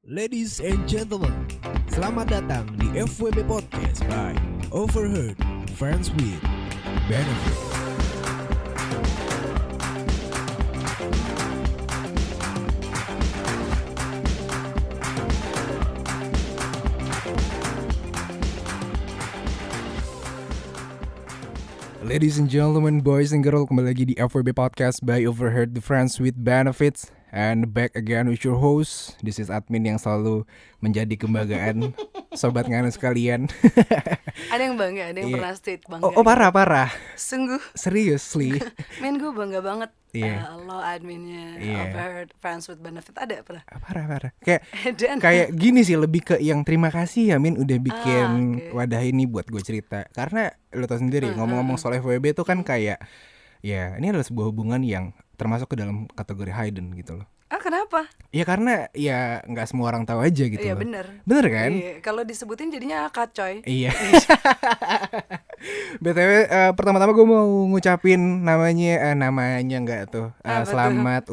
Ladies and gentlemen, selamat datang di FWB Podcast by Overheard Friends with Benefit. Ladies and gentlemen, boys and girls, kembali lagi di FWB Podcast by Overheard Friends with Benefits. And back again with your host. This is admin yang selalu menjadi kebanggaan sobat nganu sekalian. Ada yang bangga, ada yang pernah state bangga. Oh parah. Sungguh. Seriously. Men, gue bangga banget. Iya. Lo adminnya Overheard Friends with Benefit ada pernah. Parah. Kayak gini sih, lebih ke yang terima kasih ya Min udah bikin wadah ini buat gue cerita. Karena lo tau sendiri ngomong-ngomong soal FWB itu kan kayak ya ini adalah sebuah hubungan yang termasuk ke dalam kategori hidden gitu loh. Kenapa? Ya karena ya nggak semua orang tahu aja gitu Iya, loh. Bener Kan? Iya, kalau disebutin jadinya kacoy. Iya. BTW pertama-tama gue mau ngucapin namanya nggak tuh selamat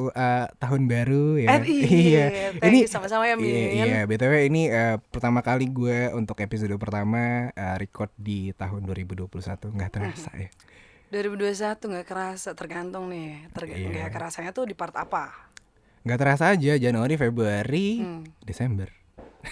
tahun baru ya. Iya. Ini sama-sama ya Min. Iya, BTW ini pertama kali gue untuk episode pertama record di tahun 2021, nggak terasa ya. 2021 nggak kerasa, tergantung nih. Nggak kerasanya tuh di part apa? Nggak terasa aja, Januari, Februari, Desember.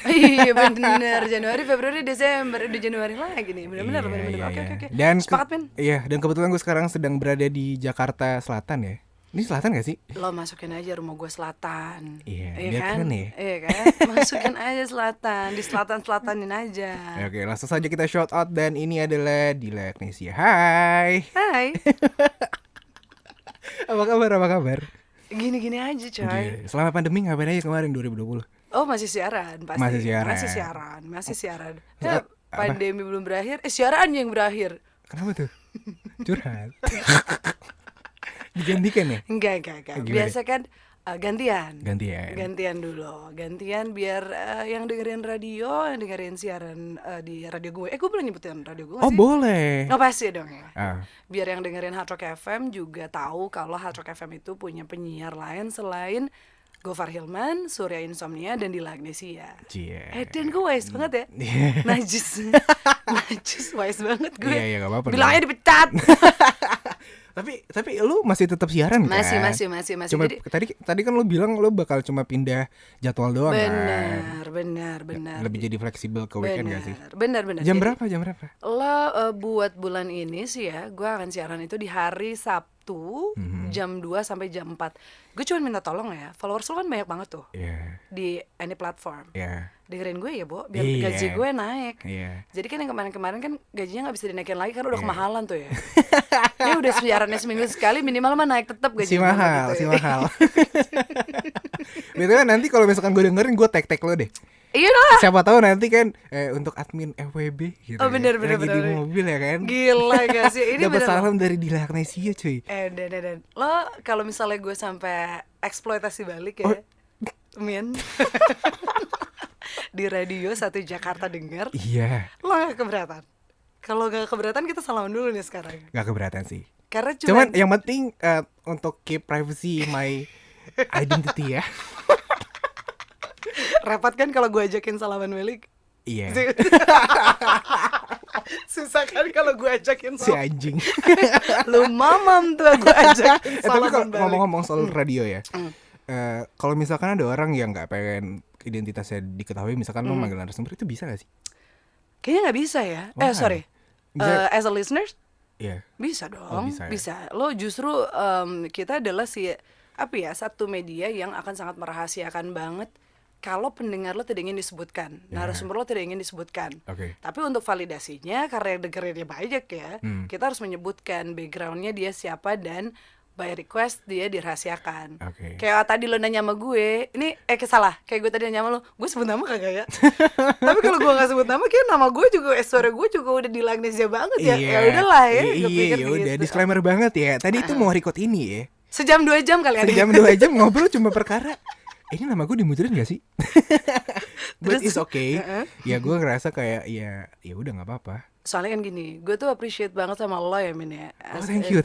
Iya bener, Januari, Februari, Desember. Udah Januari lagi nih, bener-bener. Oke. Dan sepakat Min. Iya, dan kebetulan gue sekarang sedang berada di Jakarta Selatan ya. Ini selatan gak sih? Lo masukin aja rumah gue selatan. Iya biar keren ya. Iya kan? Masukin aja selatan. Di selatan-selatanin aja. Oke, langsung saja kita shout out. Dan ini adalah Dila Agnesia. Hai. Apa kabar? Gini-gini aja coy. Selama pandemi ngapain aja kemarin 2020? Oh masih siaran pasti. Masih siaran. Ya, pandemi belum berakhir, siaran yang berakhir. Kenapa tuh? Curhat. Digantikan ya? Enggak. Biasa kan gantian dulu. Gantian biar yang dengerin radio, yang dengerin siaran di radio gue. Gue boleh nyebutin radio gue sih? Oh sih? Boleh. Oh pasti dong ya. Biar yang dengerin Hard Rock FM juga tahu kalau Hard Rock FM itu punya penyiar lain selain Gofar Hilman, Surya Insomnia, dan Dila Agnesia. Dan gue wise banget ya. Najis wise banget gue. Iya, gak apa-apa. Bilangnya dipecat. Tapi lu masih tetap siaran kan? Masih. Cuma jadi, tadi kan lu bilang lu bakal cuma pindah jadwal doang benar. Lebih jadi fleksibel ke weekend gak sih? Benar. Jam berapa? Lo buat bulan ini sih ya, gue akan siaran itu di hari Sabtu jam 2 sampai jam 4. Gue cuma minta tolong ya, followers lo kan banyak banget tuh di any platform. Dengerin gue ya Bo, biar gaji gue naik. Jadi kan yang kemarin kan gajinya gak bisa dinaikin lagi karena udah kemahalan tuh ya. Ini udah siarannya seminggu sekali, minimal mah naik tetap gaji. Si mahal. Betul kan, nanti kalau misalkan gue dengerin, gue tag lo deh. Iya lah. Siapa tahu nanti kan untuk admin FWB gitu. Oh bener. Lagi di mobil ya kan. Gila gak sih? Ini dapat salam dari Dila Agnesia cuy. Dan lo kalau misalnya gue sampai eksploitasi balik ya, Min. Di radio 1 Jakarta denger. Iya. Lo gak keberatan? Kalau gak keberatan kita salaman dulu nih sekarang. Gak keberatan sih. Karena cuman yang penting untuk keep privacy my identity ya. Repot kan kalau gue ajakin salaman balik. Iya. Susah kan kalau gue ajakin si anjing. Lu mamam tuh gue ajakin salaman balik. Tapi ngomong-ngomong soal radio ya. Kalau misalkan ada orang yang nggak pengen identitasnya diketahui, misalkan lo manggil narasumber, itu bisa gak sih? Kayaknya nggak bisa ya. Sorry. As a listeners? Iya. Bisa dong. Bisa. Lo justru kita adalah satu media yang akan sangat merahasiakan banget kalau pendengar lo tidak ingin disebutkan, narasumber lo tidak ingin disebutkan. Tapi untuk validasinya, karena yang dengerinnya banyak ya, kita harus menyebutkan backgroundnya dia siapa dan by request dia dirahasiakan. Kayak tadi lo nanya sama gue, ini salah. Kayak gue tadi nanya sama lo, gue sebut nama kagak ya? Tapi kalau gue nggak sebut nama, kayak nama gue juga, suara gue juga udah di Agnesia banget ya. Ya udahlah ya. Iya, udah disclaimer banget ya. Tadi itu mau record ini ya. Sejam 2 jam kali ya. Sejam 2 jam ngobrol cuma perkara. Ini nama gue dimuterin gak sih? But it's okay. Ya gue ngerasa kayak ya udah nggak apa-apa. Soalnya kan gini, gue tuh appreciate banget sama lo ya Min ya. Thank you.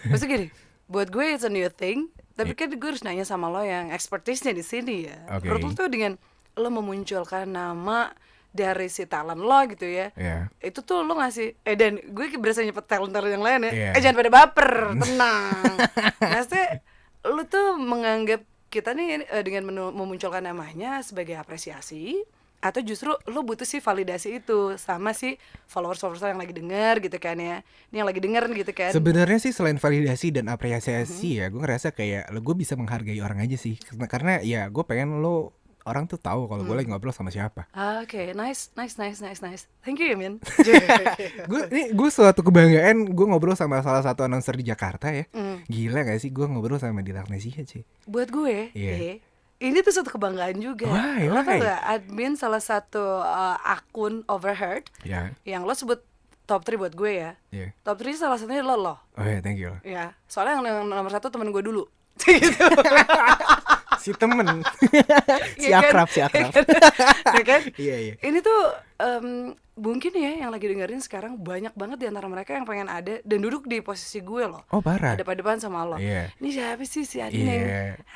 Maksudnya gini, buat gue it's a new thing, tapi kan gue harus nanya sama lo yang expertise-nya di sini ya. Menurut lo tuh dengan lo memunculkan nama dari si talent lo gitu ya. Itu tuh lo ngasih dan gue berasa nyepet talent yang lain ya. Jangan pada baper, tenang. Maksudnya lo tuh menganggap kita nih dengan memunculkan namanya sebagai apresiasi, atau justru lo butuh sih validasi itu sama si followers yang lagi denger gitu kan ya. Ini yang lagi denger gitu kan. Sebenarnya sih selain validasi dan apresiasi ya, gue ngerasa kayak gue bisa menghargai orang aja sih. Karena ya gue pengen lo orang tuh tahu kalau gue lagi ngobrol sama siapa. Oke, nice. Thank you, Yamin. Gue suatu kebanggaan gue ngobrol sama salah satu announcer di Jakarta ya. Gila gak sih gue ngobrol sama Dila Agnesia sih. Buat gue, ini tuh suatu kebanggaan juga. Lo tau gak, admin salah satu akun Overheard yang lo sebut top 3 buat gue ya. Top 3 salah satunya lo. Oh ya, thank you. Ya, soalnya yang nomor 1 temen gue dulu. Gitu. Si temen si akrab. Ya kan? Iya. Ini tuh mungkin ya yang lagi dengerin sekarang banyak banget di antara mereka yang pengen ada dan duduk di posisi gue loh. Oh parah. Depan sama lo. Ini siapa sih si Adin?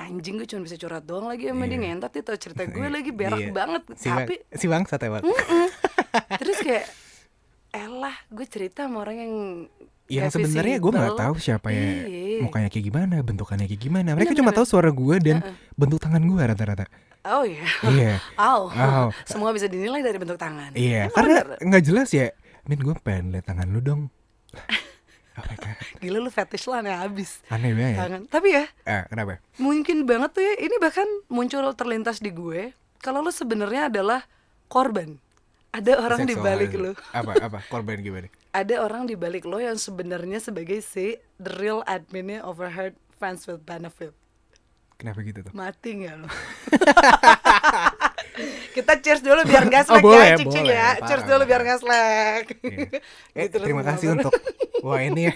Anjing, gue cuma bisa curhat doang lagi sama dia, ngentot dia tau cerita gue lagi berak banget. Tapi si bangsat ya. Terus kayak elah, gue cerita sama orang yang sebenarnya gue nggak tahu siapa ya, mukanya kayak gimana, bentukannya kayak gimana. Mereka cuma tahu suara gue dan bentuk tangan gue rata-rata. Oh iya. Semua bisa dinilai dari bentuk tangan. Iya, karena nggak jelas ya. Min, gue pengen lihat tangan lu dong. Gila, lu fetish lah aneh abis. Aneh banget. Tangan. Tapi ya. Kenapa? Mungkin banget tuh ya. Ini bahkan muncul terlintas di gue. Kalau lu sebenarnya adalah korban. Ada orang di balik lu. Apa? Korban gimana? Ada orang di balik lo yang sebenarnya sebagai the real adminnya Overheard Friends with Benefit. Kenapa gitu tuh? Mati nggak lo? Kita cheers dulu biar nggak slack ya, Cik ya. Cheers dulu biar nggak slack. Gitu, terima kasih untuk ini ya.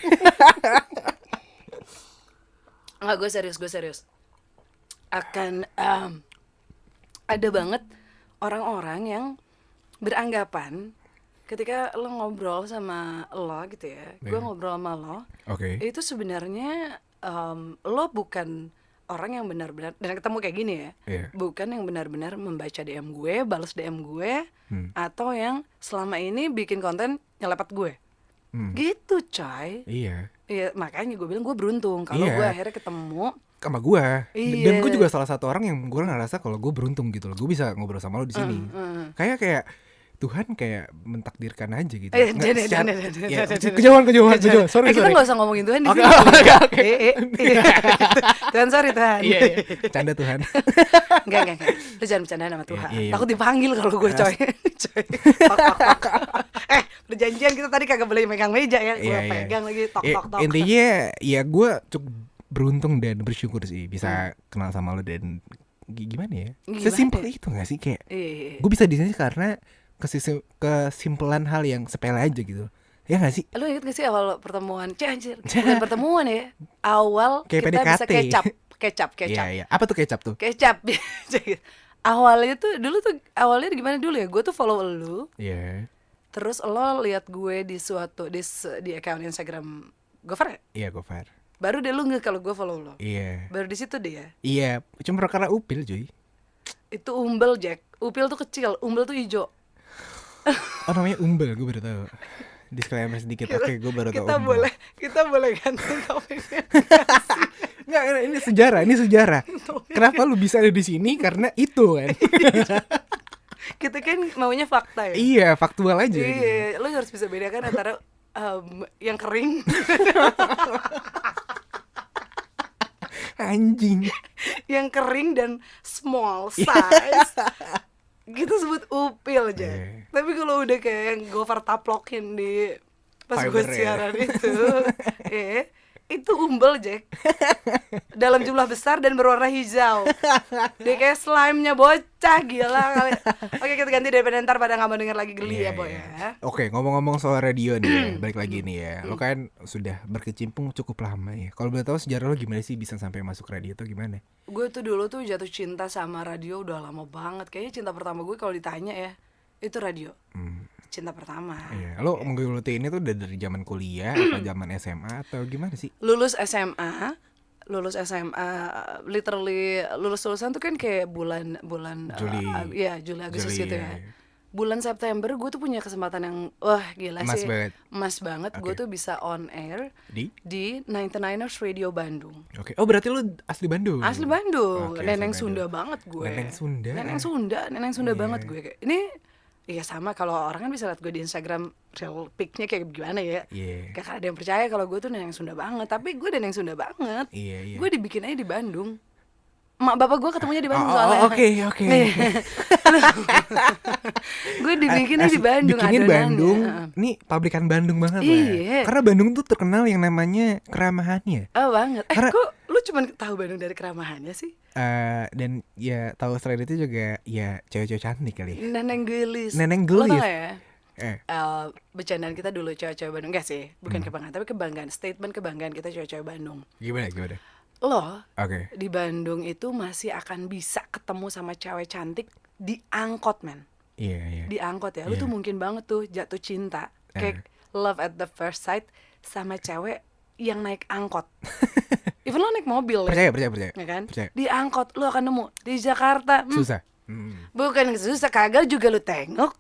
Nggak, gue serius. Akan ada banget orang-orang yang beranggapan ketika lo ngobrol sama lo gitu ya, gue ngobrol sama lo, itu sebenarnya lo bukan orang yang benar-benar, dan ketemu kayak gini ya, bukan yang benar-benar membaca DM gue, balas DM gue, atau yang selama ini bikin konten nyelepet gue, gitu coy. Iya, makanya gue bilang gue beruntung kalau gue akhirnya ketemu sama gue, dan gue juga salah satu orang yang gue ngerasa kalau gue beruntung gitu loh, gue bisa ngobrol sama lo di sini, kayak Tuhan kayak mentakdirkan aja gitu. Kejauhan. Sorry. Kita nggak usah ngomongin Tuhan di sini. Tuhan, sorry Tuhan. Canda Tuhan. Enggak. Lu jangan bercanda sama Tuhan. Takut dipanggil kalau gue coy. Perjanjian kita tadi kagak boleh megang meja ya. Gue pegang lagi tok. Intinya ya gue cukup beruntung dan bersyukur sih bisa kenal sama lo, dan gimana ya? Sesimpel itu nggak sih, kayak gue bisa di sini karena kesimpulan hal yang sepele aja gitu. Ya gak sih? Lu inget gak sih awal pertemuan? Bukan pertemuan ya. Awal kayak kita PDKT. Bisa kecap. Iya. Apa tuh kecap tuh? Kecap. Awalnya tuh awalnya gimana dulu ya? Gue tuh follow lu. Iya. Terus lo lihat gue di account Instagram Gofar. Iya, Gofar. Baru deh lu nge kalau gue follow lo. Iya. Baru di situ dia. Iya, cuma karena upil cuy. Itu umbel, Jack. Upil tuh kecil, umbel tuh hijau. Oh, namanya umbel, gue baru tahu. Disclaimer sedikit. Oke, gue baru tahu. Kita boleh ganti topiknya. Nggak, ini sejarah. Kenapa lu bisa ada di sini? Karena itu kan. Kita kan maunya fakta ya. Iya, faktual aja. Iya, lo harus bisa bedakan antara yang kering. Anjing. Yang kering dan small size. Gitu sebut upil aja. Tapi kalau udah kayak yang Gofar taplokin di pas gue siaran itu, itu umbel, Jack. Dalam jumlah besar dan berwarna hijau. Dia kayak slime-nya bocah, gila kali. Oke, kita ganti daripada ntar pada nggak mau denger lagi geli ya, Boy ya. Oke, ngomong-ngomong soal radio nih, balik lagi nih ya. Lo kan sudah berkecimpung cukup lama ya. Kalau boleh tahu sejarah lo gimana sih bisa sampai masuk radio tuh gimana? Gue tuh dulu tuh jatuh cinta sama radio udah lama banget. Kayaknya cinta pertama gue kalau ditanya ya, itu radio. Cinta pertama. Iya. Lo menggeluti ini tuh udah dari zaman kuliah atau zaman SMA atau gimana sih? Lulus SMA, lulus SMA, literally lulusan tuh kan kayak bulan Juli Agustus gitu ya. Bulan September gue tuh punya kesempatan yang wah gila emas sih, banget. emas banget. Gue tuh bisa on air di 99ers Radio Bandung. Oh berarti lu asli Bandung? Asli Bandung, Neneng Sunda banget gue. Neneng Sunda banget gue. Kayak ini iya sama, kalau orang kan bisa lihat gue di Instagram real pic-nya kayak gimana ya. Gak ada yang percaya kalau gue tuh Neneng Sunda banget, tapi gue Neneng Sunda banget. Gue dibikin aja di Bandung. Emak bapak gue ketemunya di Bandung soalnya. Oke. Gue dibikinnya di Bandung. Bikinin Bandung. Nih pabrikan Bandung banget lah. Karena Bandung tuh terkenal yang namanya keramahannya. Oh banget. Kok lu cuma tahu Bandung dari keramahannya sih? Dan ya tahu selain itu juga ya cewek-cewek cantik kali. Neneng gelis. Lo tau ya? Bercandaan kita dulu cewek-cewek Bandung. Enggak sih, bukan kebanggaan, tapi kebanggaan. Statement kebanggaan kita cewek-cewek Bandung. Gimana? Lo di Bandung itu masih akan bisa ketemu sama cewek cantik di angkot, men. Iya. Di angkot ya. Lu tuh mungkin banget tuh jatuh cinta, kayak love at the first sight sama cewek yang naik angkot. Even lo naik mobil. Percaya. Ya kan? Percaya. Di angkot lu akan nemu. Di Jakarta susah. Bukan susah, kagak juga lu tengok.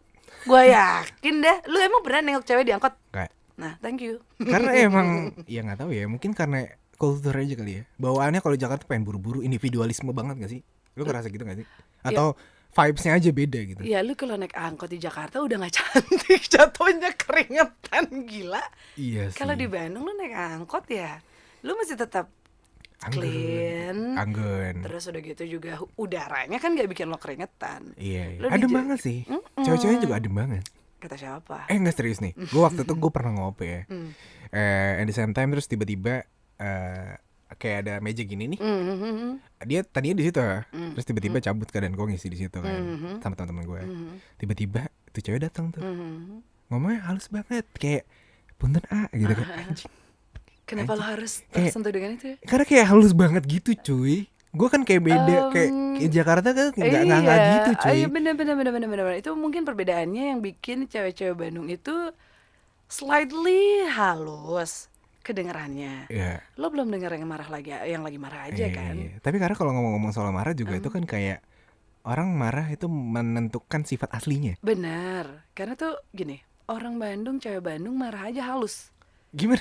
Gue yakin deh. Lu emang pernah nengok cewek di angkot? Enggak. Nah, thank you. Karena emang ya nggak tahu ya, mungkin karena kultur aja kali ya. Bawaannya kalau Jakarta pengen buru-buru, individualisme banget gak sih? Lu ngerasa gitu gak sih? Atau vibes-nya aja beda gitu? Ya lu kalau naik angkot di Jakarta udah gak cantik, jatuhnya keringetan, gila. Iya sih. Kalau di Bandung lu naik angkot ya, lu masih tetap clean, anggun. Terus udah gitu juga udaranya kan gak bikin lo keringetan. Iya. Adem banget sih. Cewek-ceweknya juga adem banget. Kata siapa? Nggak serius nih. Gue waktu itu gue pernah ngopi ya. At the same time terus tiba-tiba kayak ada meja gini nih. Dia tadinya di situ, terus tiba-tiba cabut kan, dan gue ngisi di situ kan sama teman-teman gue. Tiba-tiba tuh cewek datang tuh, ngomongnya halus banget, kayak punten gitu kan. Anjing. Kenapa lo harus tersentuh dengan itu? Karena kayak halus banget gitu, cuy. Gue kan kayak beda, kayak Jakarta kan nggak gitu, cuy. Iya benar. Itu mungkin perbedaannya yang bikin cewek-cewek Bandung itu slightly halus kedengarannya. Lo belum dengar yang marah lagi, yang lagi marah aja kan. Tapi karena kalau ngomong-ngomong soal marah juga itu kan kayak orang marah itu menentukan sifat aslinya. Benar. Karena tuh gini, orang Bandung, cewek Bandung marah aja halus. Gimana?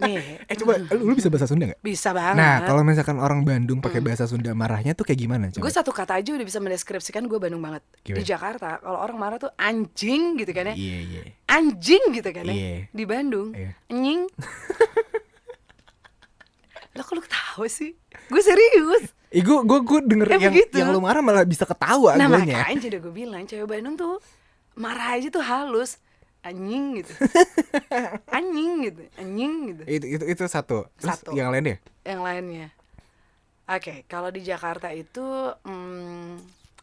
Nih, coba lu bisa bahasa Sunda nggak? Bisa banget. Nah, kalau misalkan orang Bandung pakai bahasa Sunda marahnya tuh kayak gimana? Gue satu kata aja udah bisa mendeskripsikan gue Bandung banget. Gimana? Di Jakarta kalau orang marah tuh anjing gitu kan ya. Iya. Anjing gitu kan ya. Di Bandung, anjing. Lo kok lu ketawa sih? Gue serius. Gue denger yang lu marah malah bisa ketawa. Nah makanya udah gue bilang cewek Bandung tuh marah aja tuh halus. Anjing gitu. Anjing gitu. Itu satu. Terus yang lainnya? Yang lainnya. Oke, kalau di Jakarta itu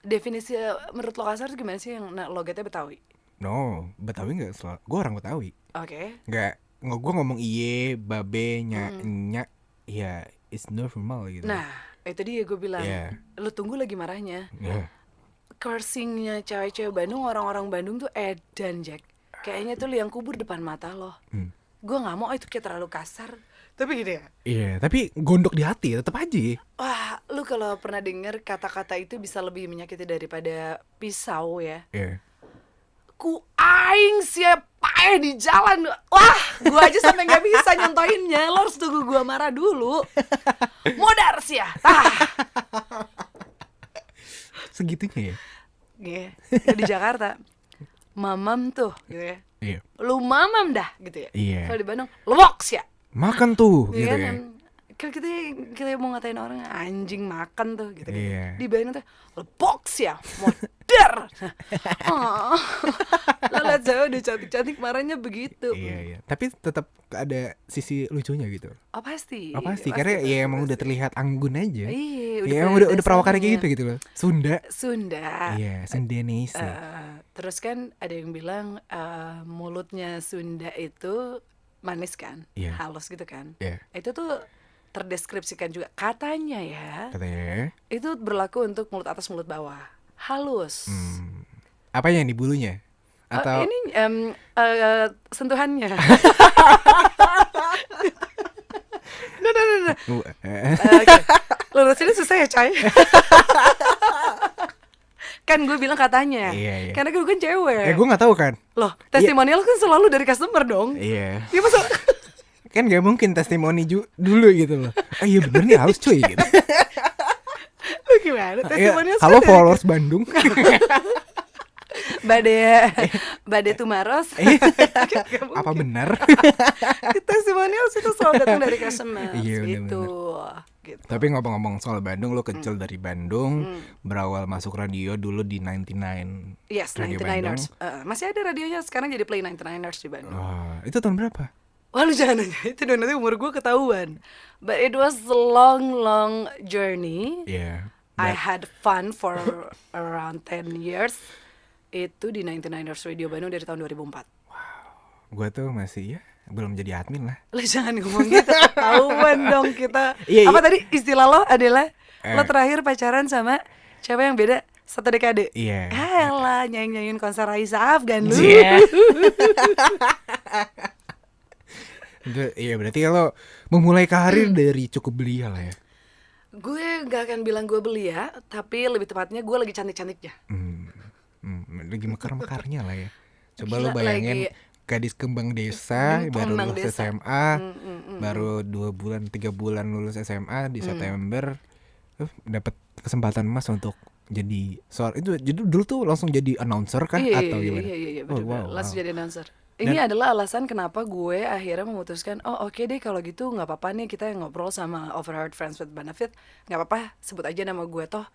definisi menurut lo kasar gimana sih yang logatnya Betawi? No, Betawi enggak selalu. Gue orang Betawi. Oke. Enggak, gue ngomong iye, babe, nyak, ya it's normal gitu. Nah, itu dia gue bilang. Lo tunggu lagi marahnya. Cursingnya cewek-cewek Bandung, orang-orang Bandung tuh edan, Jack. Kayaknya tuh liang kubur depan mata lo. Gue gak mau itu kayak terlalu kasar. Tapi gini ya. Iya, tapi gondok di hati tetap aja. Wah, lu kalau pernah denger kata-kata itu bisa lebih menyakiti daripada pisau ya. Ku aing siapa di jalan. Wah, gue aja sampai gak bisa nyontoinnya. Lo harus tunggu gue marah dulu. Modar sih ya. Segitunya ya? Iya, di Jakarta mamam tuh gitu ya. Iya. Lu mamam dah gitu ya. Iya. Kalau di Bandung lu box ya. Makan tuh gitu kan? ya. Kalau kita mau ngatain orang anjing makan tuh gitu kan. Iya. Di Bandung tuh lu box ya. Modar. Lo liat cewek udah cantik-cantik marahnya begitu. Iya. Tapi tetap ada sisi lucunya gitu. Oh pasti. Karena ya emang udah terlihat anggun aja. Iya. Ya emang udah perawakannya kayak gitu loh. Sunda. Iya, Sundanese. Terus kan ada yang bilang mulutnya Sunda itu manis kan, halus gitu kan. Itu tuh terdeskripsikan juga katanya ya. Itu berlaku untuk mulut atas mulut bawah, halus. Apanya nih, bulunya? Atau ini sentuhannya. Nah. Oke. Lurusinnya susah ya, Cai. Kan gue bilang katanya. Iya. Karena gue kan cewek. Gue gak tahu kan. Loh, testimonial kan selalu dari customer dong. Iya. Ya masa Kan gak mungkin testimoni dulu gitu loh. Iya bener nih harus cuy gitu. Gimana? Testimonial halo followers Bandung. Bade Tumaros. Apa benar? Testimonial itu selalu datang dari customer. Iya, gitu. Gitu. Tapi ngomong-ngomong soal Bandung, lo kecil dari Bandung, berawal masuk radio dulu di 99. Yes, 99ers. Masih ada radionya sekarang jadi Play 99ers di Bandung. Itu tahun berapa? Wah, lu jangan nanya itu dong, nanti umur gue ketahuan. But it was a long journey. Yeah. I had fun for around 10 years. Itu di 99ers Radio Bandung dari tahun 2004. Wow. Gue tuh masih belum jadi admin lah. Lu jangan ngomong gitu, ketahuan dong kita. Apa tadi istilah lo adalah lo terakhir pacaran sama cewek yang beda 1 dekade. Iya. Alah, nyanyi-nyanyiin konser Raisa Afgan lu. Iya, berarti kalau memulai karir dari cukup belia lah ya. Gue gak akan bilang gue belia, tapi lebih tepatnya gue lagi cantik-cantiknya. Lagi mekar-mekarnya lah ya. Coba lo bayangin gadis kembang desa, baru lulus SMA, baru 2 bulan 3 bulan lulus SMA di September, dapat kesempatan emas untuk jadi itu dulu tuh langsung jadi announcer kah atau gimana? Iya, benar. Langsung jadi announcer. Ini adalah alasan kenapa gue akhirnya memutuskan, oke deh kalau gitu nggak apa-apa nih kita ngobrol sama Overheard Friends with Benefit, nggak apa-apa sebut aja nama gue toh,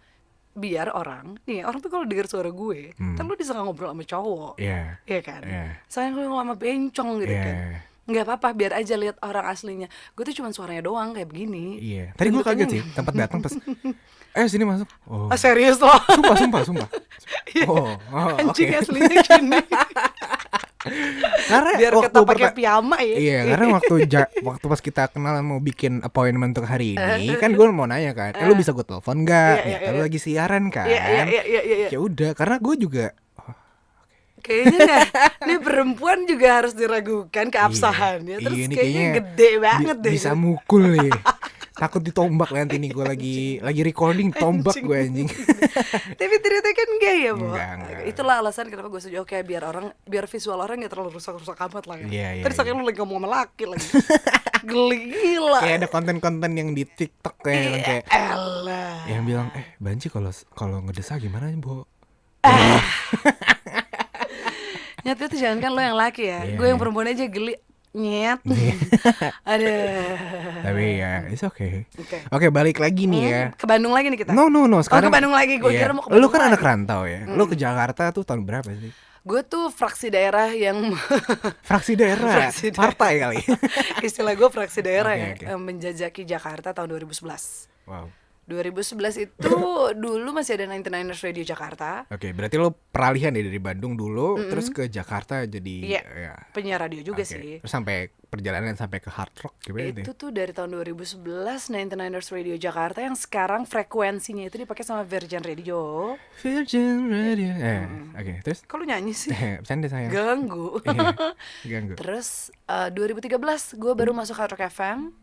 biar orang tuh kalau denger suara gue, kan lu disangka ngobrol sama cowok, iya kan? Sayang lu sama bencong gitu kan? Nggak apa-apa, biar aja lihat orang aslinya. Gue tuh cuma suaranya doang kayak begini. Iya. Tadi gue kaget sih, tempat datang pas, sini masuk. Serius loh? Sumpah. Anjing aslinya gini. Karena biar kita pakai piyama ya. Iya, karena waktu pas kita kenalan mau bikin appointment untuk hari ini, kan gue mau nanya kan, lu bisa gue telepon nggak? Lu lagi siaran kan? Iya. Ya udah, karena gue juga kayaknya ini perempuan juga harus diragukan keabsahannya. Terus kayaknya gede banget deh. Bisa mukul nih. Takut ditombak nanti nih, gue lagi recording tombak gue anjing. Tapi ternyata kan enggak ya, Bo. Enggak. Itulah alasan kenapa gue setuju. Oke, biar visual orang enggak terlalu rusak-rusak amat lah ya. Iya. Terus akhirnya lu lagi ngomong sama laki lagi. Gila. Kayak ada konten-konten yang di TikTok kayak elah. Yang bilang, Banci kalau ngedesa gimana, Bo? Nyata tuh jangan kan lo yang laki ya. Gue yang perempuan aja geli. Nyet. Aduh. Tapi ya, it's okay. Oke, balik lagi nih ya. Ke Bandung lagi nih kita. No, sekarang ke Bandung lagi. Gue kira mau ke Bandung. Lu kan anak rantau ya. Lu ke Jakarta tuh tahun berapa sih? Gue tuh fraksi daerah yang Fraksi daerah. Partai kali. Istilah gue fraksi daerah ya. Menjajaki Jakarta tahun 2011. Wow. 2011 itu dulu masih ada 99ers Radio Jakarta. Oke, berarti lo peralihan ya dari Bandung dulu terus ke Jakarta jadi penyiar radio juga sih. Terus sampai perjalanan sampai ke Hard Rock gimana itu tuh dari tahun 2011 99ers Radio Jakarta yang sekarang frekuensinya itu dipakai sama Virgin Radio. Oke, terus? Kok lu nyanyi sih? Bercanda sayang. Ganggu. Ganggu. Terus 2013 gue baru masuk Hard Rock FM.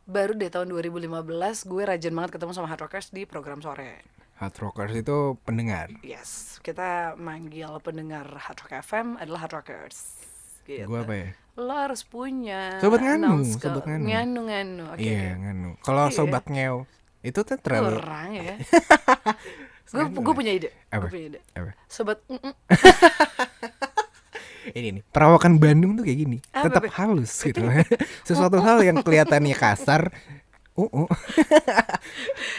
Baru deh tahun 2015 gue rajin banget ketemu sama Hard Rockers di program sore. Hard Rockers itu pendengar? Yes, kita manggil pendengar Hard Rock FM adalah Hard Rockers gitu. Gue apa ya? Lo harus punya Sobat Nganu. Nganu. Iya, Nganu. Kalau Sobat Ngeo itu tuh terlalu kurang ya. Gue punya ide. Apa? Sobat ini nih, perawakan Bandung tuh kayak gini, tetap halus gitu. Sesuatu hal yang kelihatannya kasar,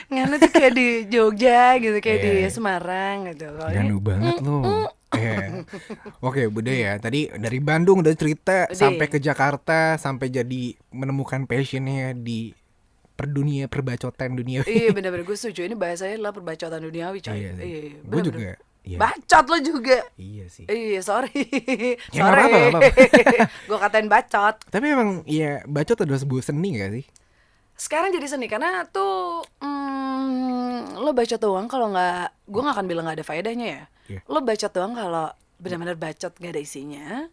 Nganu tuh kayak di Jogja gitu, kayak di Semarang gitu. Nganu banget lo. Oke, budaya. Tadi dari Bandung udah cerita sampai ke Jakarta, sampai jadi menemukan passionnya di perbacotan dunia. Iya benar-benar gue setuju. Ini bahasanya adalah perbacotan duniawi, coy. Iya, gue juga. Iya. Bacot lo juga. Iya sih. Iya, sorry. Ya, sorry. Apa. Gue katain bacot. Tapi emang ya bacot adalah sebuah seni gak sih? Sekarang jadi seni karena tuh lo bacot doang kalau nggak, gue nggak akan bilang nggak ada faedahnya ya. Lo bacot doang kalau benar-benar bacot nggak ada isinya.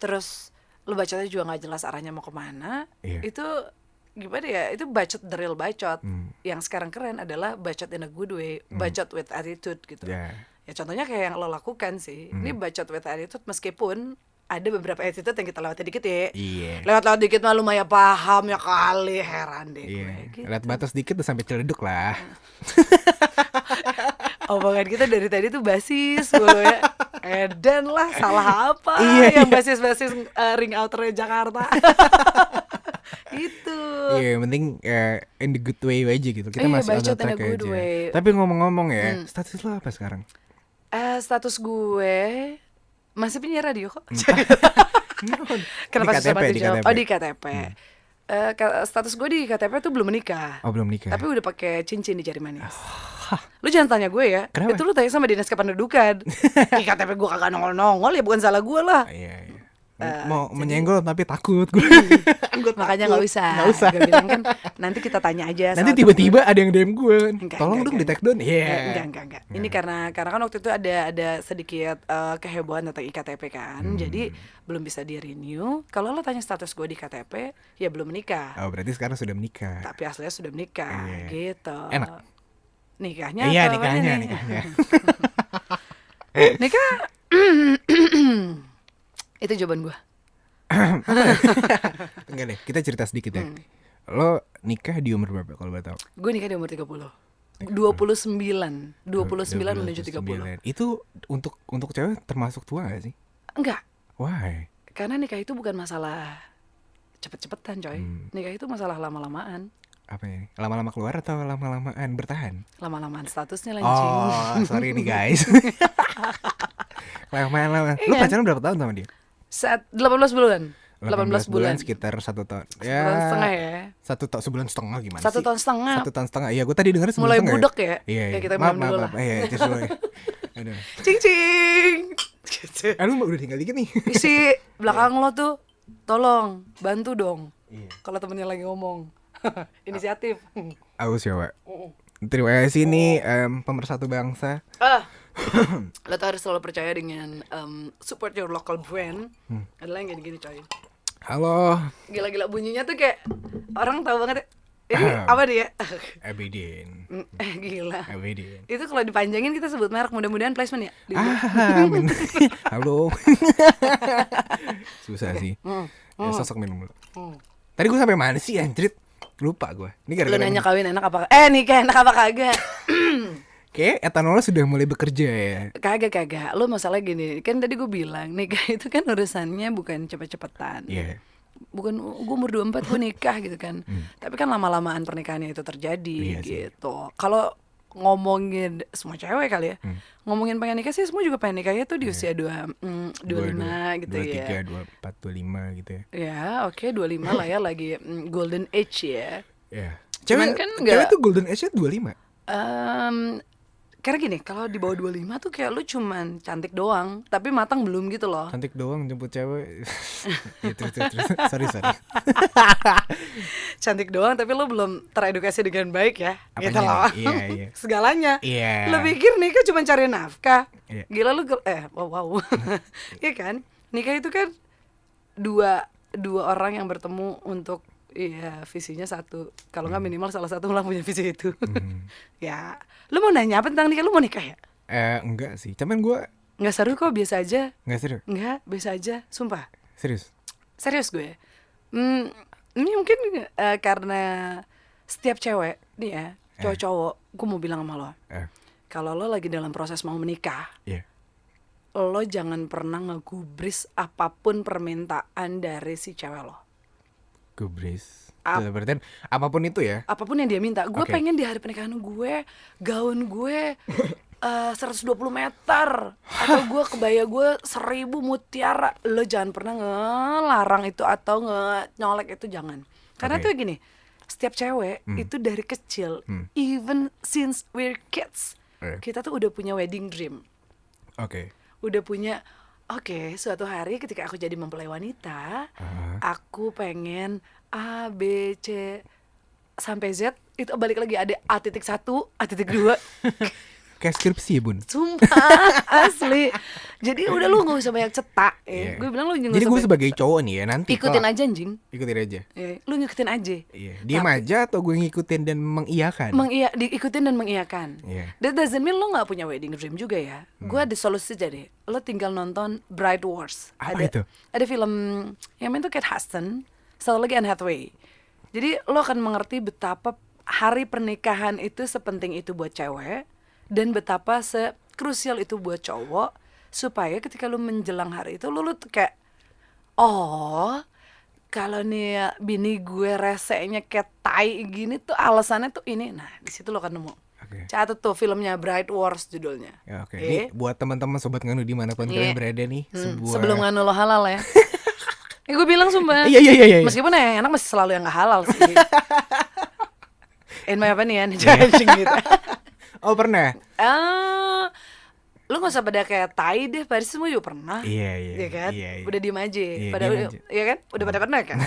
Terus lo bacotnya juga nggak jelas arahnya mau kemana. Itu gimana ya, itu bacot, the real bacot. Yang sekarang keren adalah bacot in a good way, bacot with attitude gitu. Ya contohnya kayak yang lo lakukan sih, ini bacot with attitude, meskipun ada beberapa attitude yang kita lewati dikit ya. Lewat-lewat dikit mah lumayan paham ya kali, heran deh gue gitu. Lewat batas dikit udah sampai celeduk lah. Omongan kita dari tadi tuh basis mulu ya. Edan lah, salah apa yang basis-basis ring outer Jakarta. Gitu. Iya, penting in the good way aja gitu. Kita masih on track aja. Tapi ngomong-ngomong ya, status lo apa sekarang? Status gue masih penyiar radio kok. Kenapa susah banget dijawab? Oh, di KTP. Status gue di KTP tuh belum menikah. Oh, belum nikah. Tapi udah pakai cincin di jari manis. Lu jangan tanya gue ya. Kenapa? Itu lu tanya sama dinas kependudukan. Di KTP gue kagak nongol-nongol, ya bukan salah gue lah. Iya. Mau menyenggol tapi takut gue. Makanya nggak usah. Gue bilang kan nanti kita tanya aja. Nanti tiba-tiba ada yang DM gue. Tolong dong di take down. Enggak. Ini karena kan waktu itu ada sedikit kehebohan tentang iktp kan. Jadi belum bisa di renew. Kalau lo tanya status gue di KTP, ya belum menikah. Oh, berarti sekarang sudah menikah. Tapi aslinya sudah menikah. Gitu. Enak. Nikahnya. Iya, nikahnya. Nikah. Itu jawaban gue. Enggak deh, kita cerita sedikit ya. Lo nikah di umur berapa kalau boleh tahu? Gue nikah di umur 30. 29 menuju 30. Itu untuk cewek termasuk tua gak sih? Enggak. Why? Karena nikah itu bukan masalah cepet-cepetan coy. Nikah itu masalah lama-lamaan. Apa ya? Lama-lama keluar atau lama-lamaan bertahan? Lama-lamaan statusnya lancing. Oh, sorry nih guys. Lama-lama. Lu pacaran berapa tahun sama dia? 18 bulan. 18 bulan sekitar 1 tahun. Ya. Setengah ya. 1 tahun, sebulan setengah gimana 1 tahun setengah. 1 tahun setengah. Iya, gue tadi dengar sebulan mulai setengah. Mulai budak ya? Iya. Ya kita minum dulu lah. Iya, just dulu. Aduh. Cing. Lu udah tinggal dikit nih. Isi belakang lo tuh, tolong bantu dong. Iya. Kalau temennya lagi ngomong. Inisiatif. Aus ya, Pak. Terima kasih nih pemersatu bangsa. Lo tuh harus selalu percaya dengan support your local brand. Adalah yang gini-gini coy. Halo. Gila-gila bunyinya tuh kayak orang tahu banget ya. Ini apa dia? Abidin. Gila. Abidin. Itu kalau dipanjangin kita sebut merek, mudah-mudahan placement ya. Halo. Susah sih. Ya, sosok minum dulu. Tadi gue sampai mana sih anjrit? Lupa gue. Ini gara-gara lu nanya kawin enak apa? Nikah enak apa kagak? Kayak etanolnya sudah mulai bekerja ya. Kagak. Lo masalah gini, kan tadi gue bilang nikah itu kan urusannya bukan cepet-cepetan. Iya. Bukan gue umur 24 gue nikah gitu kan. Tapi kan lama-lamaan pernikahannya itu terjadi gitu. Kalau ngomongin semua cewek kali ya, ngomongin pengen nikah sih semua juga pengen nikahnya tuh di usia 25 gitu 23, 24, 25 gitu ya. Ya oke, 25 lah ya, lagi golden age ya. Iya. Cuman kan cewek tuh golden age-nya 25. Karena gini, kalau di bawah 25 tuh kayak lu cuman cantik doang, tapi matang belum gitu loh. Cantik doang jemput cewek. Ya, terus. Sorry. Cantik doang tapi lu belum teredukasi dengan baik ya. Apanya? Gitu loh. Iya. Segalanya. Iya. Lu pikir nikah cuma cari nafkah? Iya. Gila lu wow. Iya kan? Nikah itu kan dua orang yang bertemu untuk visinya satu. Kalau nggak minimal salah satu orang punya visi itu. Ya, lu mau nanya apa tentang nikah? Lu mau nikah ya? Enggak sih. Cuman gue nggak seru kok, biasa aja. Nggak seru? Nggak, biasa aja, sumpah. Serius gue. Ini mungkin karena setiap cewek nih ya, cowok-cowok, gue mau bilang sama lo. Kalau lo lagi dalam proses mau menikah, lo jangan pernah ngegubris apapun permintaan dari si cewek lo. Gubris. Berarti apapun itu ya. Apapun yang dia minta. Gue pengen di hari pernikahan gue gaun gue 120 meter atau gue kebaya gue 1000 mutiara. Lo jangan pernah ngelarang itu atau nyolek itu, jangan. Karena tuh gini, setiap cewek itu dari kecil, even since we're kids, kita tuh udah punya wedding dream. Udah punya suatu hari ketika aku jadi mempelai wanita, aku pengen A, B, C sampai Z, itu balik lagi ada A.1, A.2. Kayak skripsi ya, Bun. Sumpah, asli. Jadi udah lu gak usah banyak cetak ya. Gue bilang lu jangan. Jadi gue sebagai cowok nih ya nanti ikutin aja anjing. Ikutin aja. Lu ngikutin aja. Diam aja atau gue ngikutin dan mengiyakan? Diikutin dan mengiyakan. That doesn't mean lo gak punya wedding dream juga ya. Gue ada solusi jadi. Lo tinggal nonton Bride Wars. Apa itu? Ada film yang main tuh Kate Hudson, satu lagi Anne Hathaway. Jadi lo akan mengerti betapa hari pernikahan itu sepenting itu buat cewek dan betapa sekrusial itu buat cowok, supaya ketika lu menjelang hari itu lu tuh kayak kalau nih bini gue resenya kayak tai gini tuh alasannya tuh ini. Nah di situ lo akan nemu. Catat tuh filmnya Bride Wars judulnya. Ini buat teman-teman sobat nganu dimanapun kalian berada nih. Sebelum nganu lo halal ya. Gue bilang sumpah. Iya. Meskipun yang enak masih selalu yang gak halal sih. In my opinion, judging gitu. Oh pernah? Lu gak usah pada kayak tai deh, Paris semua juga pernah. Iya kan? Udah diem aja. Iya kan? Udah pada pernah kan?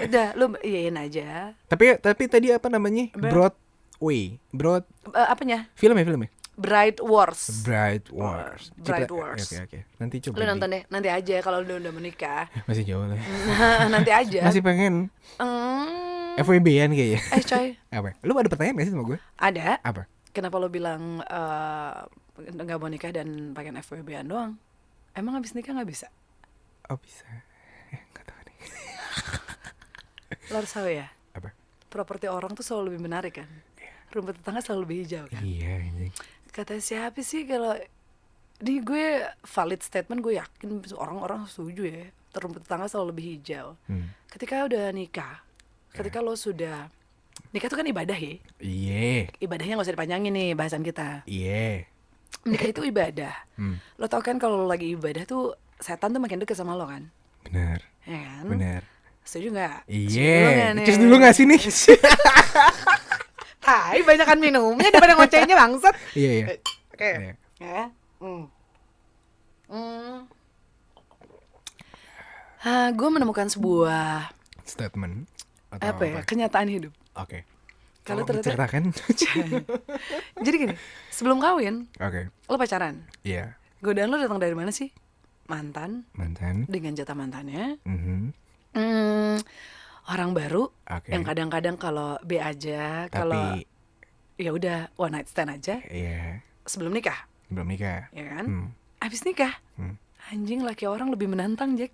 Udah, lu iyain aja. Tapi tadi apa namanya? Broadway. Apanya? Filmnya? Bride Wars. Oke. Nanti coba. Lu nonton deh, nanti aja kalau lu udah menikah. Masih jauh lah. Nanti aja. Masih pengen. FWB-an kayaknya. Coy. Apa? Lu ada pertanyaan gak sih sama gue? Ada. Apa? Kenapa lo bilang nggak mau nikah dan pengen FWB-an doang? Emang habis nikah nggak bisa? Oh bisa. Nggak tahu nih. Lo harus tahu ya. Apa? Properti orang tuh selalu lebih menarik kan. Rumput tetangga selalu lebih hijau kan. Iya. Kata siapa sih kalau di gue valid statement, gue yakin orang-orang setuju ya. Rumput tetangga selalu lebih hijau. Ketika udah nikah, ketika lo sudah nikah tuh kan ibadah ya. Iya. Ibadahnya gak usah dipanjangin nih bahasan kita. Iya. Nikah itu ibadah. Lo tau kan kalau lo lagi ibadah tuh setan tuh makin deket sama lo kan. Benar. Ya kan? Benar. Setuju gak? Iya. Cus dulu gak sih nih? Hai, banyakan minumnya daripada ngocehnya bangsat. Iya. Oke. Ya. Gue menemukan sebuah statement atau apa ya? Kenyataan hidup. Oke. Kalau ternyata ceritakan. Jadi gini, sebelum kawin, lo pacaran. Iya. Godaan lo datang dari mana sih? Mantan. Dengan jatah mantannya. Orang baru yang kadang-kadang kalau B aja, kalau ya udah one night stand aja. Iya. Sebelum nikah. Ya kan? Abis nikah. Anjing, laki orang lebih menantang, Jack.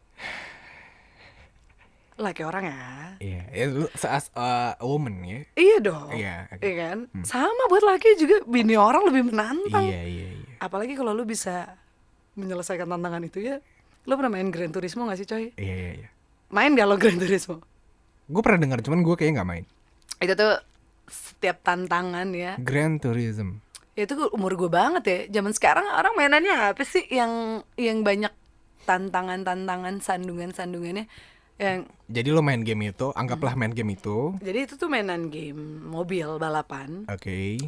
Laki orang ya. Iya, lu as a woman ya. Iya dong. Iya kan? Sama buat laki juga, bini orang lebih menantang. Iya. Apalagi kalau lu bisa menyelesaikan tantangan itu ya. Lu pernah main Gran Turismo gak sih, coy? Iya. Main gak lo Gran Turismo? Gue pernah dengar, cuman gue kayaknya gak main. Itu tuh setiap tantangan ya. Gran Turismo. Itu umur gue banget ya. Zaman sekarang orang mainannya apa sih yang banyak tantangan-tantangan, sandungan-sandungannya yang. Jadi lo main game itu, anggaplah main game itu. Jadi itu tuh mainan game mobil balapan.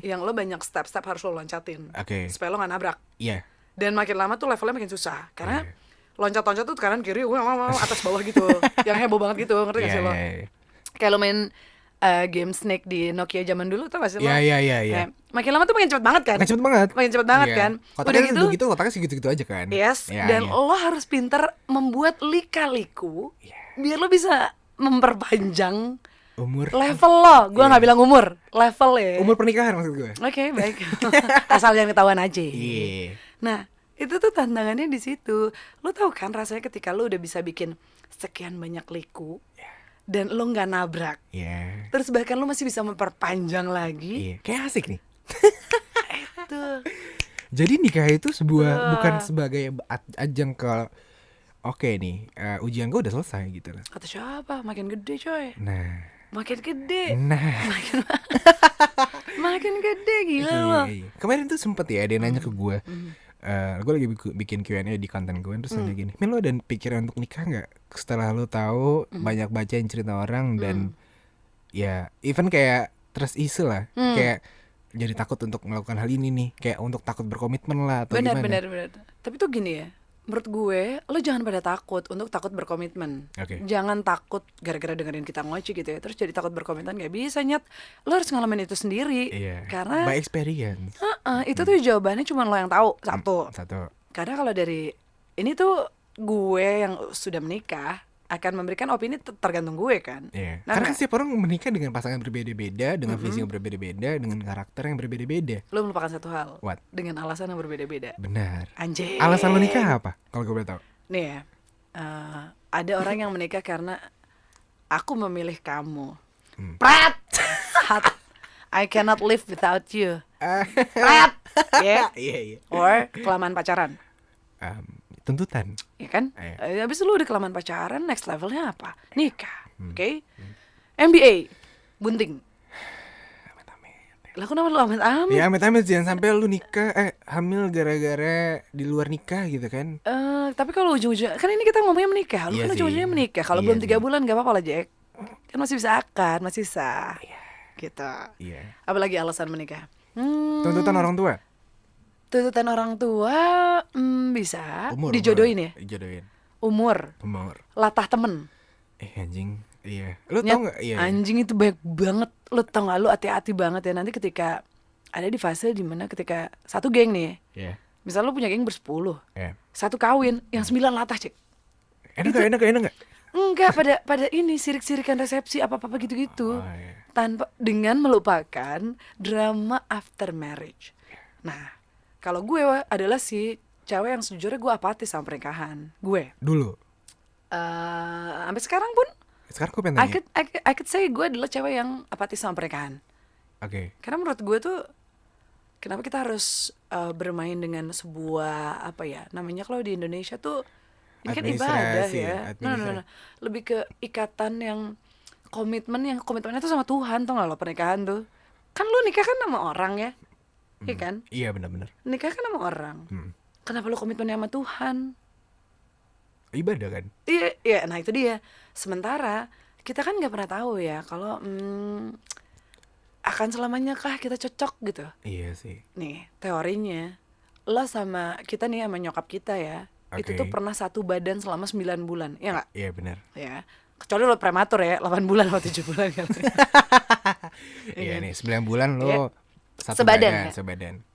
Yang lo banyak step-step harus lo loncatin. Supaya lo gak nabrak. Iya. Dan makin lama tuh levelnya makin susah. Karena loncat-loncat tuh kanan kiri, atas bawah gitu. Yang heboh banget gitu, ngerti gak sih lo? Kayak lo main game Snake di Nokia zaman dulu tuh gak sih lo? Iya. Makin lama tuh makin cepet banget kan? Makin cepet banget kan? Udah gitu otaknya segitu-gitu aja kan? Yes, dan lo harus pintar membuat lika-liku biar lo bisa memperpanjang umur level lo. Gue gak bilang umur, level ya. Umur pernikahan maksud gue. Oke, baik. Asal jangan ketahuan aja. Iya. Nah, itu tuh tantangannya di situ. Lo tau kan rasanya ketika lo udah bisa bikin sekian banyak liku dan lo nggak nabrak. Terus bahkan lo masih bisa memperpanjang lagi. Kayak asik nih. Itu. Jadi nikah itu sebuah bukan sebagai ajang ke nih ujian gue udah selesai gitu loh. Kata siapa? Makin gede coy. Makin gede. Makin gede gila lo. Kemarin tuh sempet ya ada yang nanya ke gue. Gue lagi bikin Q&A di konten gue terus nanya gini, Min lo ada pikiran untuk nikah nggak setelah lo tahu banyak bacain cerita orang dan ya even kayak trust issue lah, kayak jadi takut untuk melakukan hal ini nih, kayak untuk takut berkomitmen lah atau gimana? Benar. Tapi tuh gini ya, menurut gue lo jangan pada takut untuk takut berkomitmen. Jangan takut gara-gara dengerin kita ngoceh gitu ya terus jadi takut berkomitmen, nggak bisa nyet. Lo harus ngalamin itu sendiri. Karena by experience. Itu tuh jawabannya cuma lo yang tahu. Satu. Karena kalau dari ini tuh gue yang sudah menikah akan memberikan opini tergantung gue kan. Nah, karena setiap orang menikah dengan pasangan berbeda-beda, dengan visi yang berbeda-beda, dengan karakter yang berbeda-beda. Lo melupakan satu hal. What? Dengan alasan yang berbeda-beda. Benar. Anjing. Alasan lo nikah apa? Kalau gue boleh tahu. Nih ya, ada orang yang menikah karena aku memilih kamu. Prat. I cannot live without you. Prat. Yeah. Iya. Or kelamaan pacaran. Tuntutan. Ya kan? Habis lu udah kelamaan pacaran, next levelnya apa? Nikah. Oke? MBA. Bunting. Lah kenapa lu amit-amit? Ya amit-amit, jangan sampai lu nikah hamil gara-gara di luar nikah gitu kan. Tapi kalau ujung-ujungnya, kan ini kita ngomongnya menikah. Lu kan ujung-ujungnya menikah. Kalau belum 3 bulan gak apa-apa lah, Jack. Kan masih bisa akad, masih sah. Gitu. Apalagi alasan menikah. Tuntutan orang tua. Tuntutan orang tua bisa dijodohin ya. Dijodohin. Umur. Latah temen. Anjing. Iya. Lu tau gak? Iya. Anjing itu banyak banget. Lu tau gak? Lu hati-hati banget ya nanti ketika ada di fase dimana ketika satu geng nih. Misal lu punya geng ber-10. Satu kawin, yang 9 latah, Cek. Enak gak? Enggak, pada ini sirik-sirikan resepsi apa-apa gitu-gitu. Tanpa dengan melupakan drama after marriage. Nah, kalau gue adalah si cewek yang sejujurnya gue apatis sama pernikahan. Gue. Dulu. Sampai sekarang pun. Sekarang gue pengen tanya. I could say gue adalah cewek yang apatis sama pernikahan. Karena menurut gue tuh, kenapa kita harus bermain dengan sebuah apa ya? Namanya kalau di Indonesia tuh ini kan ibadah ya. No. Lebih ke ikatan yang komitmennya tuh sama Tuhan, tau gak lo pernikahan tuh. Kan lu nikah kan sama orang ya. Iya kan? Iya benar-benar. Nikah kan sama orang. Kenapa lu komitmennya sama Tuhan? Ibadah kan? Iya, nah itu dia. Sementara kita kan nggak pernah tahu ya kalau akan selamanya kah kita cocok gitu. Iya sih. Nih teorinya, lo sama kita nih sama nyokap kita ya, itu tuh pernah satu badan selama 9 bulan, ya nggak? Iya benar. Ya. Kecuali lo prematur ya, 8 bulan atau 7 bulan kan. Iya nih, 9 bulan lo sebadan.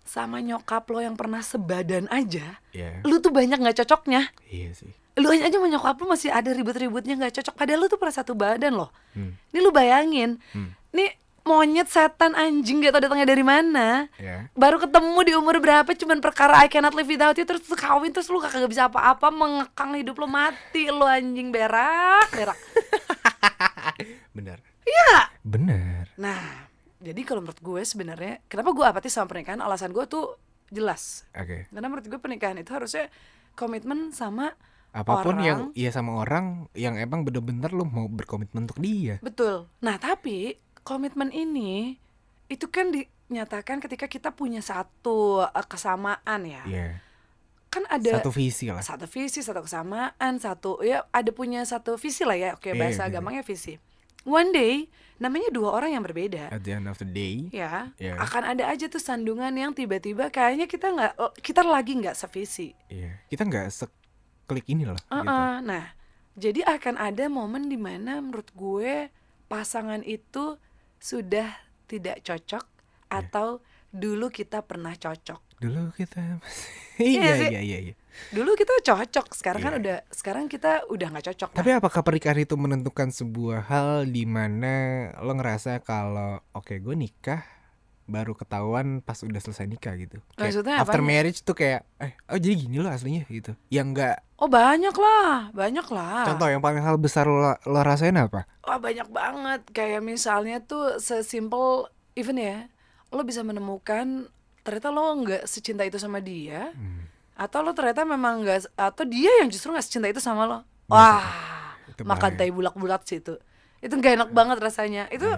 Sama nyokap lo yang pernah sebadan aja, lu tuh banyak nggak cocoknya. Iya sih. Lu aja sama nyokap lu masih ada ribut-ributnya nggak cocok. Padahal lu tuh pernah satu badan loh. Nih lu bayangin, nih monyet setan anjing gak tau datangnya dari mana. Baru ketemu di umur berapa cuman perkara I cannot live without you, terus kawin terus lu kagak bisa apa-apa, mengekang hidup lu, mati lu anjing berak. Bener. Iya. Bener. Nah, jadi kalau menurut gue sebenarnya kenapa gue apatis sama pernikahan, alasan gue tuh jelas. Karena menurut gue pernikahan itu harusnya komitmen sama apapun orang, yang sama orang yang emang bener-bener lu mau berkomitmen untuk dia. Betul. Nah tapi komitmen ini itu kan dinyatakan ketika kita punya satu kesamaan ya. Kan ada satu visi lah. Satu visi, satu kesamaan, satu ya ada punya satu visi lah ya. Oke, bahasa gampangnya visi. One day namanya dua orang yang berbeda. At the end of the day. Akan ada aja tuh sandungan yang tiba-tiba kayaknya kita lagi nggak sevisi. Kita nggak klik ini loh. Gitu. Nah, jadi akan ada momen dimana menurut gue pasangan itu sudah tidak cocok atau dulu kita pernah cocok. Dulu kita iya. Dulu kita cocok, sekarang kita udah nggak cocok. Tapi apakah pernikahan itu menentukan sebuah hal di mana lo ngerasa kalau oke, gue nikah baru ketahuan pas udah selesai nikah gitu. Maksudnya after marriage tuh kayak jadi gini lo aslinya gitu. Yang enggak. Oh banyak lah. Contoh yang paling hal besar lo rasain apa? Banyak banget. Kayak misalnya tuh sesimpel even ya, lo bisa menemukan ternyata lo nggak secinta itu sama dia, atau lo ternyata memang nggak, atau dia yang justru nggak secinta itu sama lo. Wah, makan tai bulak-bulak sih itu nggak enak banget rasanya. Itu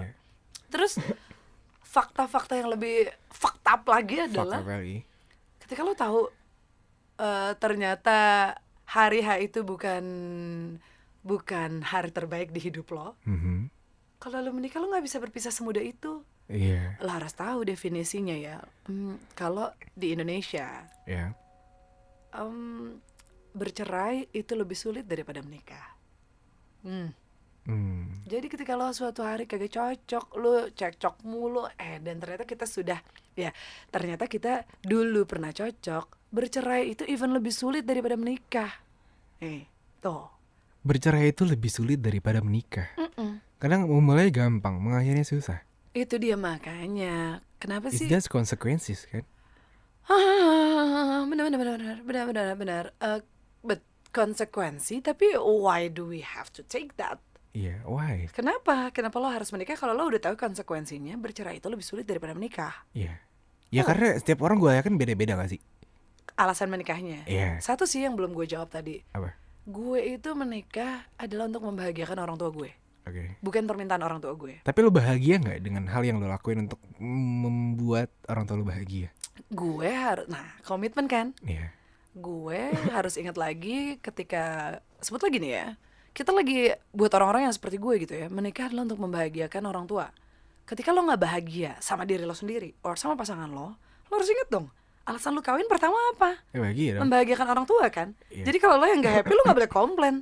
terus fakta-fakta yang lebih fucked up lagi adalah ketika lo tahu ternyata hari H itu bukan hari terbaik di hidup lo. Kalau lo menikah lo nggak bisa berpisah semudah itu. Lo harus tahu definisinya ya. Kalau di Indonesia, bercerai itu lebih sulit daripada menikah. Jadi ketika lo suatu hari kagak cocok, lo cekcok mulu, dan ternyata kita dulu pernah cocok, bercerai itu even lebih sulit daripada menikah. Tuh. Bercerai itu lebih sulit daripada menikah. Kadang memulai gampang, mengakhirnya susah. Itu dia makanya. Kenapa sih? It's just consequences kan? Benar. But konsekuensi, tapi why do we have to take that? Iya, why? Kenapa lo harus menikah kalau lo udah tahu konsekuensinya bercerai itu lebih sulit daripada menikah? Iya. Ya karena setiap orang gue yakin beda-beda gak sih? Alasan menikahnya. Iya. Satu sih yang belum gue jawab tadi. Apa? Gue itu menikah adalah untuk membahagiakan orang tua gue. Oke. Bukan permintaan orang tua gue. Tapi lo bahagia gak dengan hal yang lo lakuin untuk membuat orang tua lo bahagia? Gue harus, komitmen kan? Iya. Gue harus ingat lagi ketika, sebut lagi nih ya, kita lagi buat orang-orang yang seperti gue gitu ya, menikah adalah untuk membahagiakan orang tua. Ketika lo gak bahagia sama diri lo sendiri or sama pasangan lo harus ingat dong, alasan lo kawin pertama apa? Bahagia dong. Membahagiakan orang tua kan? Iya. Jadi kalau lo yang gak happy, lo gak boleh komplain.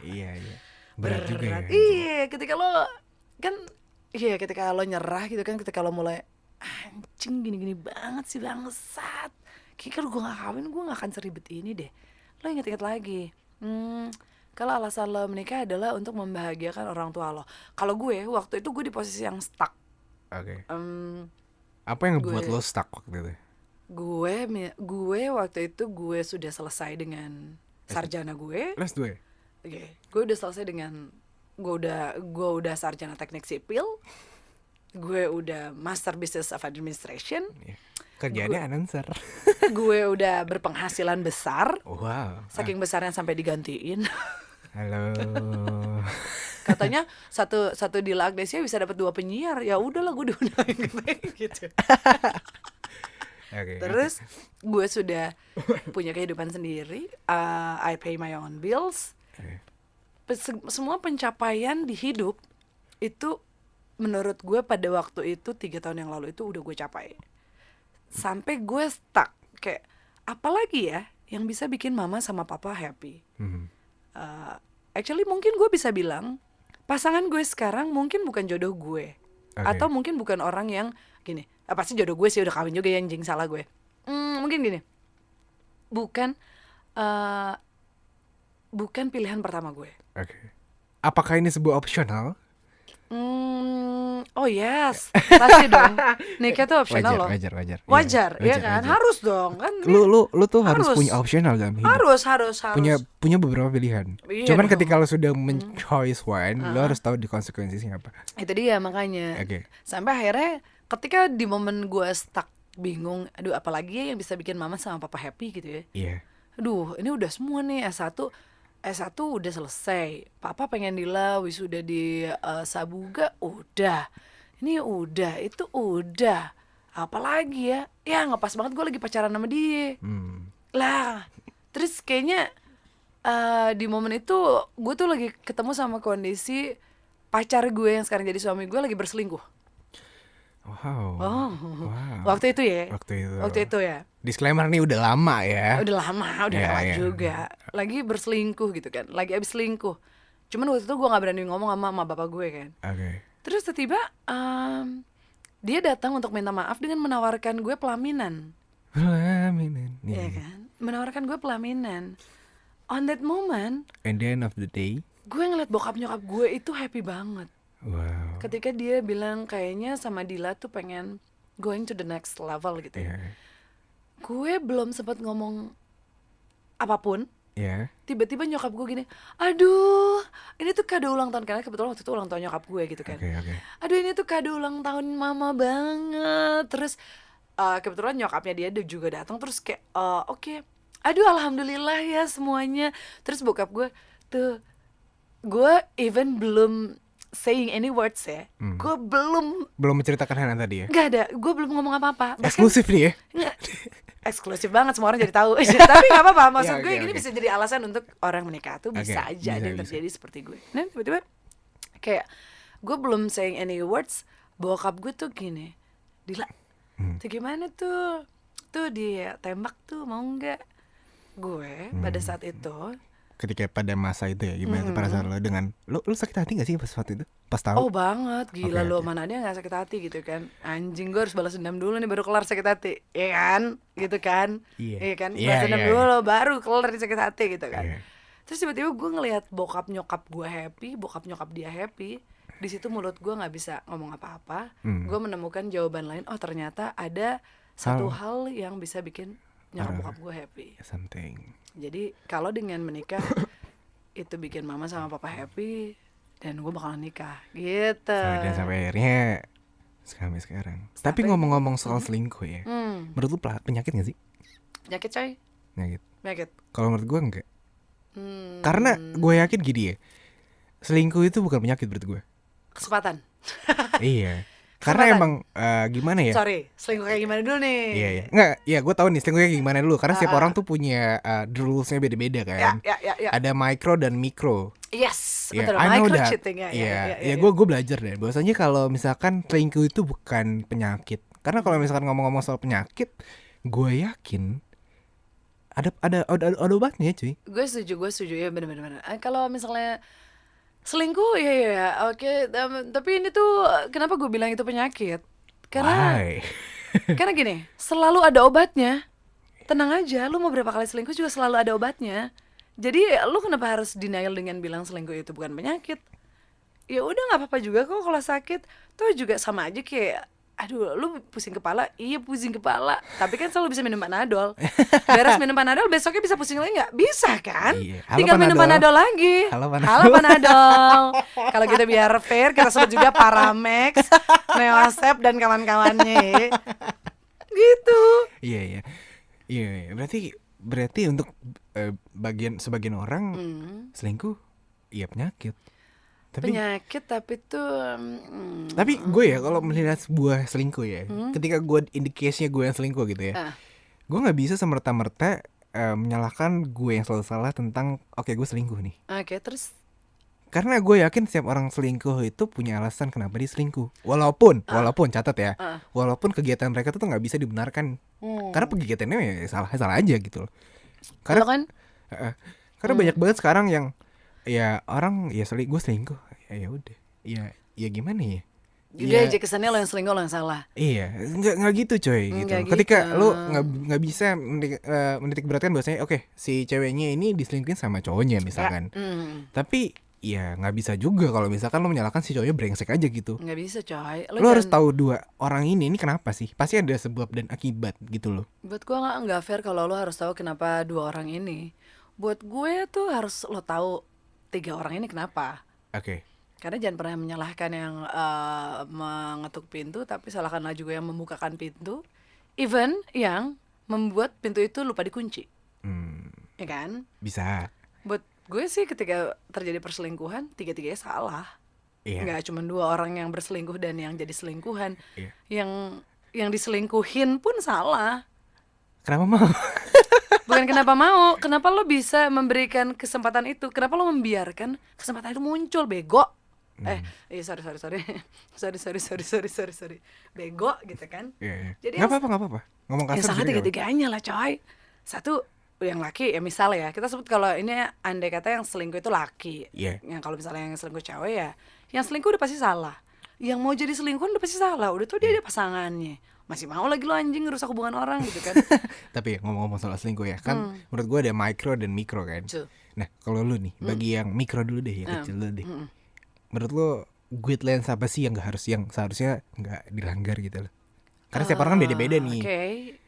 Iya. Berat juga ya. Iya, ketika lo kan, ketika lo nyerah gitu kan, ketika lo mulai anjing gini-gini banget sih, bangsat, kayak kalau gue gak kawin gue gak akan seribet ini deh. Lo inget-inget lagi, kalau alasan lo menikah adalah untuk membahagiakan orang tua lo. Kalau gue waktu itu gue di posisi yang stuck. Oke. Apa yang buat lo stuck waktu itu? Gue waktu itu gue sudah selesai dengan sarjana gue. Les 2. Oke, gue udah selesai dengan gue udah sarjana teknik sipil. Gue udah master business of administration. Kerjaannya announcer. Gue udah berpenghasilan besar. Wow. Saking besarnya sampai digantiin. Halo. Katanya satu di La Agnesia bisa dapat 2 penyiar. Ya udahlah, gue diundang gitu. Okay. Terus gue sudah punya kehidupan sendiri. I pay my own bills. Semua pencapaian di hidup itu menurut gue pada waktu itu 3 tahun yang lalu itu udah gue capai. Sampai gue stuck kayak apalagi ya yang bisa bikin mama sama papa happy. Actually mungkin gue bisa bilang pasangan gue sekarang mungkin bukan jodoh gue. Atau mungkin bukan orang yang gini, pasti jodoh gue sih, udah kawin juga ya, anjing, salah gue. Mungkin gini, bukan pilihan pertama gue. Apakah ini sebuah opsional? Oh yes, pasti dong. Nikah tuh opsional loh. Wajar, ya kan? Harus dong kan. Lu tuh harus punya opsional dalam hidup. Harus. Punya beberapa pilihan. Iya, cuman ketika lu sudah men-choice one, lu harus tahu di konsekuensinya apa. Itu dia makanya. Sampai akhirnya ketika di momen gue stuck, bingung, aduh apalagi ya yang bisa bikin mama sama papa happy gitu ya. Iya. Aduh, ini udah semua nih, S1 udah selesai. Papa pengen Dila wisuda di Sabuga, udah. Ini udah, itu udah. Apalagi ya? Ya ngepas banget gue lagi pacaran sama dia. Lah, terus kayaknya di momen itu gue tuh lagi ketemu sama kondisi pacar gue yang sekarang jadi suami gue lagi berselingkuh. Wow. Waktu itu ya. Waktu itu ya. Disclaimer nih udah lama ya. Udah lama juga. Lagi berselingkuh gitu kan. Lagi abis selingkuh. Cuman waktu itu gue gak berani ngomong sama bapak gue kan. Terus tiba-tiba dia datang untuk minta maaf dengan menawarkan gue pelaminan. Iya kan? Menawarkan gue pelaminan. On that moment, at the end of the day, gue ngeliat bokap nyokap gue itu happy banget. Wow. Ketika dia bilang kayaknya sama Dila tuh pengen going to the next level gitu ya. Gue belum sempat ngomong apapun. Tiba-tiba nyokap gue gini, aduh ini tuh kado ulang tahun, karena kebetulan waktu itu ulang tahun nyokap gue gitu kan. Aduh ini tuh kado ulang tahun mama banget. Terus kebetulan nyokapnya dia juga datang. Terus kayak oke. Aduh alhamdulillah ya semuanya. Terus bokap gue tuh, gue even belum saying any words ya. Gue belum menceritakan hal tadi ya. Gak ada, gue belum ngomong apa-apa. Eksklusif nih ya. Eksklusif banget, semua orang jadi tahu. Tapi gak apa-apa, maksud gue ini bisa jadi alasan untuk orang menikah tuh bisa aja ada yang terjadi seperti gue. Nah tiba-tiba kayak gue belum saying any words, bokap gue tuh gini, Dila, tuh gimana tuh dia tembak tuh mau nggak? Gue pada saat itu ketika pada masa itu ya, gimana tuh perasaan lo dengan lo sakit hati gak sih pas waktu itu? Pas tahu? Oh banget, gila lo, mana dia gak sakit hati gitu kan. Anjing, gue harus balas dendam dulu nih baru kelar sakit hati, ya kan? Gitu kan, iya kan, balas dendam dulu baru kelar sakit hati gitu kan. Terus tiba-tiba gue ngelihat bokap nyokap gue happy, bokap nyokap dia happy. Di situ mulut gue nggak bisa ngomong apa-apa. Gue menemukan jawaban lain. Oh ternyata ada satu hal yang bisa bikin nyokap bokap gue happy. Something. Jadi kalau dengan menikah itu bikin mama sama papa happy, dan gue bakalan nikah gitu. Dan sampai akhirnya sampai sekarang. Tapi ngomong-ngomong soal selingkuh ya, menurut lu penyakit gak sih? Penyakit coy. Penyakit. Kalau menurut gue enggak. Karena gue yakin gini ya, selingkuh itu bukan penyakit menurut gue. Kesempatan. Iya. Karena emang gimana ya? Sorry, selingkuh kayak gimana dulu nih? Iya. Nggak, ya gue tahu nih selingkuh kayak gimana dulu. Karena setiap orang tuh punya rules-nya beda-beda kan. Ya. Ada micro dan mikro. Yes, betul. Micro cheating ya. Iya, gue belajar deh. Bahwasanya kalau misalkan selingkuh itu bukan penyakit. Karena kalau misalkan ngomong-ngomong soal penyakit, gue yakin ada obatnya cuy. Gue setuju ya, benar-benar. Kalau misalnya selingkuh ya oke. Tapi ini tuh kenapa gue bilang itu penyakit? Karena karena gini, selalu ada obatnya. Tenang aja, lu mau berapa kali selingkuh juga selalu ada obatnya. Jadi lu kenapa harus denial dengan bilang selingkuh itu bukan penyakit? Ya udah nggak apa-apa juga kok kalau sakit. Tuh juga sama aja kayak, aduh lu pusing kepala, iya pusing kepala, tapi kan selalu bisa minum Panadol. Beres minum Panadol besoknya bisa pusing lagi nggak? Bisa kan? Iya. Tinggal minum Panadol lagi. Halo Panadol. Kalau kita biar fair, kita sebut juga Paramex, Neosep dan kawan-kawannya. Gitu. Iya. Berarti untuk sebagian orang selingkuh iya penyakit. Penyakit tapi tuh tapi gue ya kalau melihat sebuah selingkuh ya, ketika gue in the case-nya gue yang selingkuh gitu ya, gue nggak bisa semerta-merta menyalahkan gue yang selalu salah tentang oke, gue selingkuh nih. Oke, terus? Karena gue yakin setiap orang selingkuh itu punya alasan kenapa dia selingkuh. Walaupun catat ya, walaupun kegiatan mereka tuh nggak bisa dibenarkan, karena kegiatannya ya salah aja gitu loh. Karena karena banyak banget sekarang yang ya orang ya gue selingkuh ya udah ya gimana ya, udah aja kesannya lo yang selingkuh lo yang salah. Iya, nggak gitu coy gitu. Ketika lo nggak bisa menitik beratkan bahwasanya oke, si ceweknya ini diselingkuhin sama cowoknya misalkan, tapi ya nggak bisa juga kalau misalkan lo menyalahkan si cowoknya brengsek aja gitu. Nggak bisa coy. Lo harus tahu dua orang ini kenapa sih, pasti ada sebab dan akibat gitu loh. Buat gue nggak fair kalau lo harus tahu kenapa dua orang ini. Buat gue tuh harus lo tahu 3 orang ini kenapa. Oke. Karena jangan pernah menyalahkan yang mengetuk pintu, tapi salahkanlah juga yang membukakan pintu, even yang membuat pintu itu lupa dikunci. Ya kan? Bisa. Buat gue sih ketika terjadi perselingkuhan, 3-3-nya salah. Nggak cuma 2 orang yang berselingkuh dan yang jadi selingkuhan. Yang diselingkuhin pun salah. Kenapa mau? Bukan kenapa mau, kenapa lo bisa memberikan kesempatan itu? Kenapa lo membiarkan kesempatan itu muncul, bego? Sorry. Bego gitu kan? Jadi nggak apa-apa. Ngomong kasar. Sangat 3-3-nya lah, coy. Satu yang laki ya misalnya ya, kita sebut kalau ini andai kata yang selingkuh itu laki. Yang kalau misalnya yang selingkuh cewek ya, yang selingkuh udah pasti salah. Yang mau jadi selingkuh udah pasti salah. Udah tuh dia ada pasangannya. Masih mau lagi lo anjing ngerusak hubungan orang gitu kan. Tapi ngomong-ngomong soal selingkuh ya kan, menurut gue ada micro dan mikro kan. Nah kalau lu nih, bagi yang mikro dulu deh, yang kecil dulu deh. Menurut lo guidelines apa sih yang seharusnya nggak dilanggar gitu loh? Karena setiap orang kan beda-beda nih.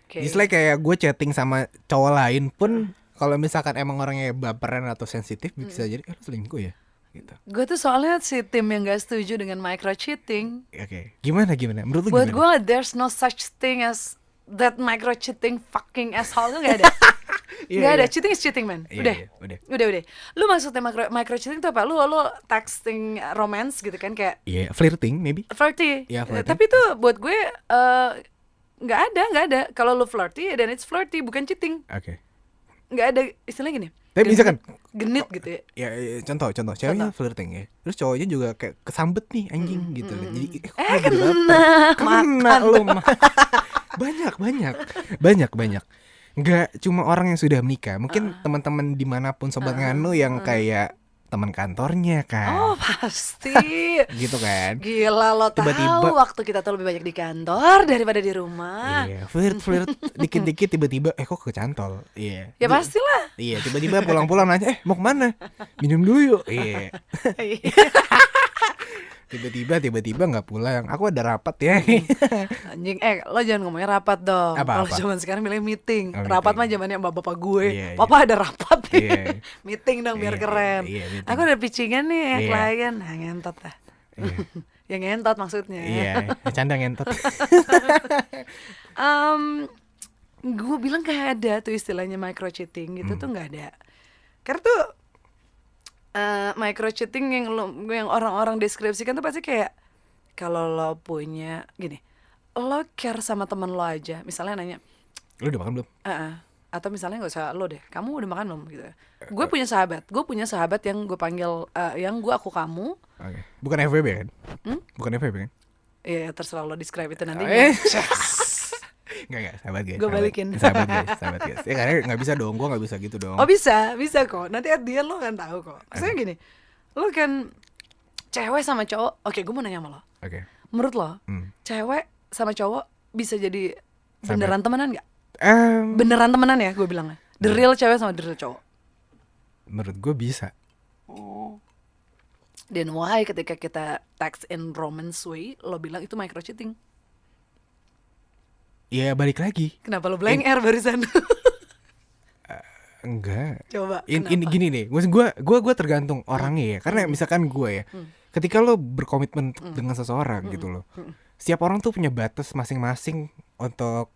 Just like kayak gue chatting sama cowok lain pun, kalau misalkan emang orangnya baperan atau sensitif, bisa jadi lo selingkuh ya. Gitu. Gue tuh soalnya si tim yang gak setuju dengan micro cheating. Gimana? Menurut lu gimana? Buat gue there's no such thing as that micro cheating fucking asshole. Gak ada. Gak ada. Cheating is cheating, man. Udah. Lu maksudnya micro cheating itu apa? Lu texting romance gitu kan, kayak flirting maybe. Flirty. Tapi tuh buat gue gak ada. Kalau lu flirty then it's flirty, bukan cheating. Nggak ada istilahnya gini. Tapi bisa kan genit gitu ya. Ya contoh ceweknya flirting ya. Terus cowoknya juga kayak kesambet nih anjing gitu loh. Jadi kena lu. Banyak. Nggak cuma orang yang sudah menikah, mungkin teman-teman dimanapun sobat nganu yang kayak teman kantornya kan. Oh pasti. Gitu kan. Gila, lo Tiba-tiba, tahu waktu kita tuh lebih banyak di kantor daripada di rumah. Iya, flirt dikit-dikit tiba-tiba kok kecantol. Iya. Ya pastilah. Iya, tiba-tiba pulang-pulang nanya, mau kemana? Minum dulu yuk. Iya. Tiba-tiba nggak pulang. Aku ada rapat ya. Anjing, lo jangan ngomongnya rapat dong. Kalau zaman sekarang milih meeting. Rapat mah zamannya bapak-bapak gue. Papa ada rapat. Meeting dong biar keren. Aku ada pitchingan nih klien. Nah, ngentot lah. Ya ngentot maksudnya. Iya, canda ngentot. Gue bilang gak ada tuh istilahnya micro cheating gitu tuh gak ada. Karena tuh micro cheating yang orang-orang deskripsikan tuh pasti kayak kalau lo punya gini, lo care sama teman lo aja, misalnya nanya, lo udah makan belum? Atau misalnya nggak usah lo deh, kamu udah makan belum gitu. Gue punya sahabat yang gue panggil yang gue aku kamu. Okay. Bukan FWB kan? Bukan FWB kan? Iya, terserah lo describe itu nanti. Enggak, sahabat guys. Gue balikin. Sahabat guys. Ya karena nggak bisa dong, gue nggak bisa gitu dong. Oh bisa kok. Nanti dia lo kan tahu kok. Maksudnya gini, lo kan cewek sama cowok. Oke, gue mau nanya sama lo. Oke. Menurut lo, cewek sama cowok bisa jadi beneran temenan nggak? Beneran temenan ya, gue bilangnya. The real cewek sama the real cowok. Menurut gue bisa. Then why ketika kita text in romance way, lo bilang itu micro cheating? Ya balik lagi. Kenapa lo blank air barusan? Enggak. Coba. Ini gini deh. Gue tergantung orangnya ya. Karena misalkan gue ya, ketika lo berkomitmen dengan seseorang gitu loh, setiap orang tuh punya batas masing-masing untuk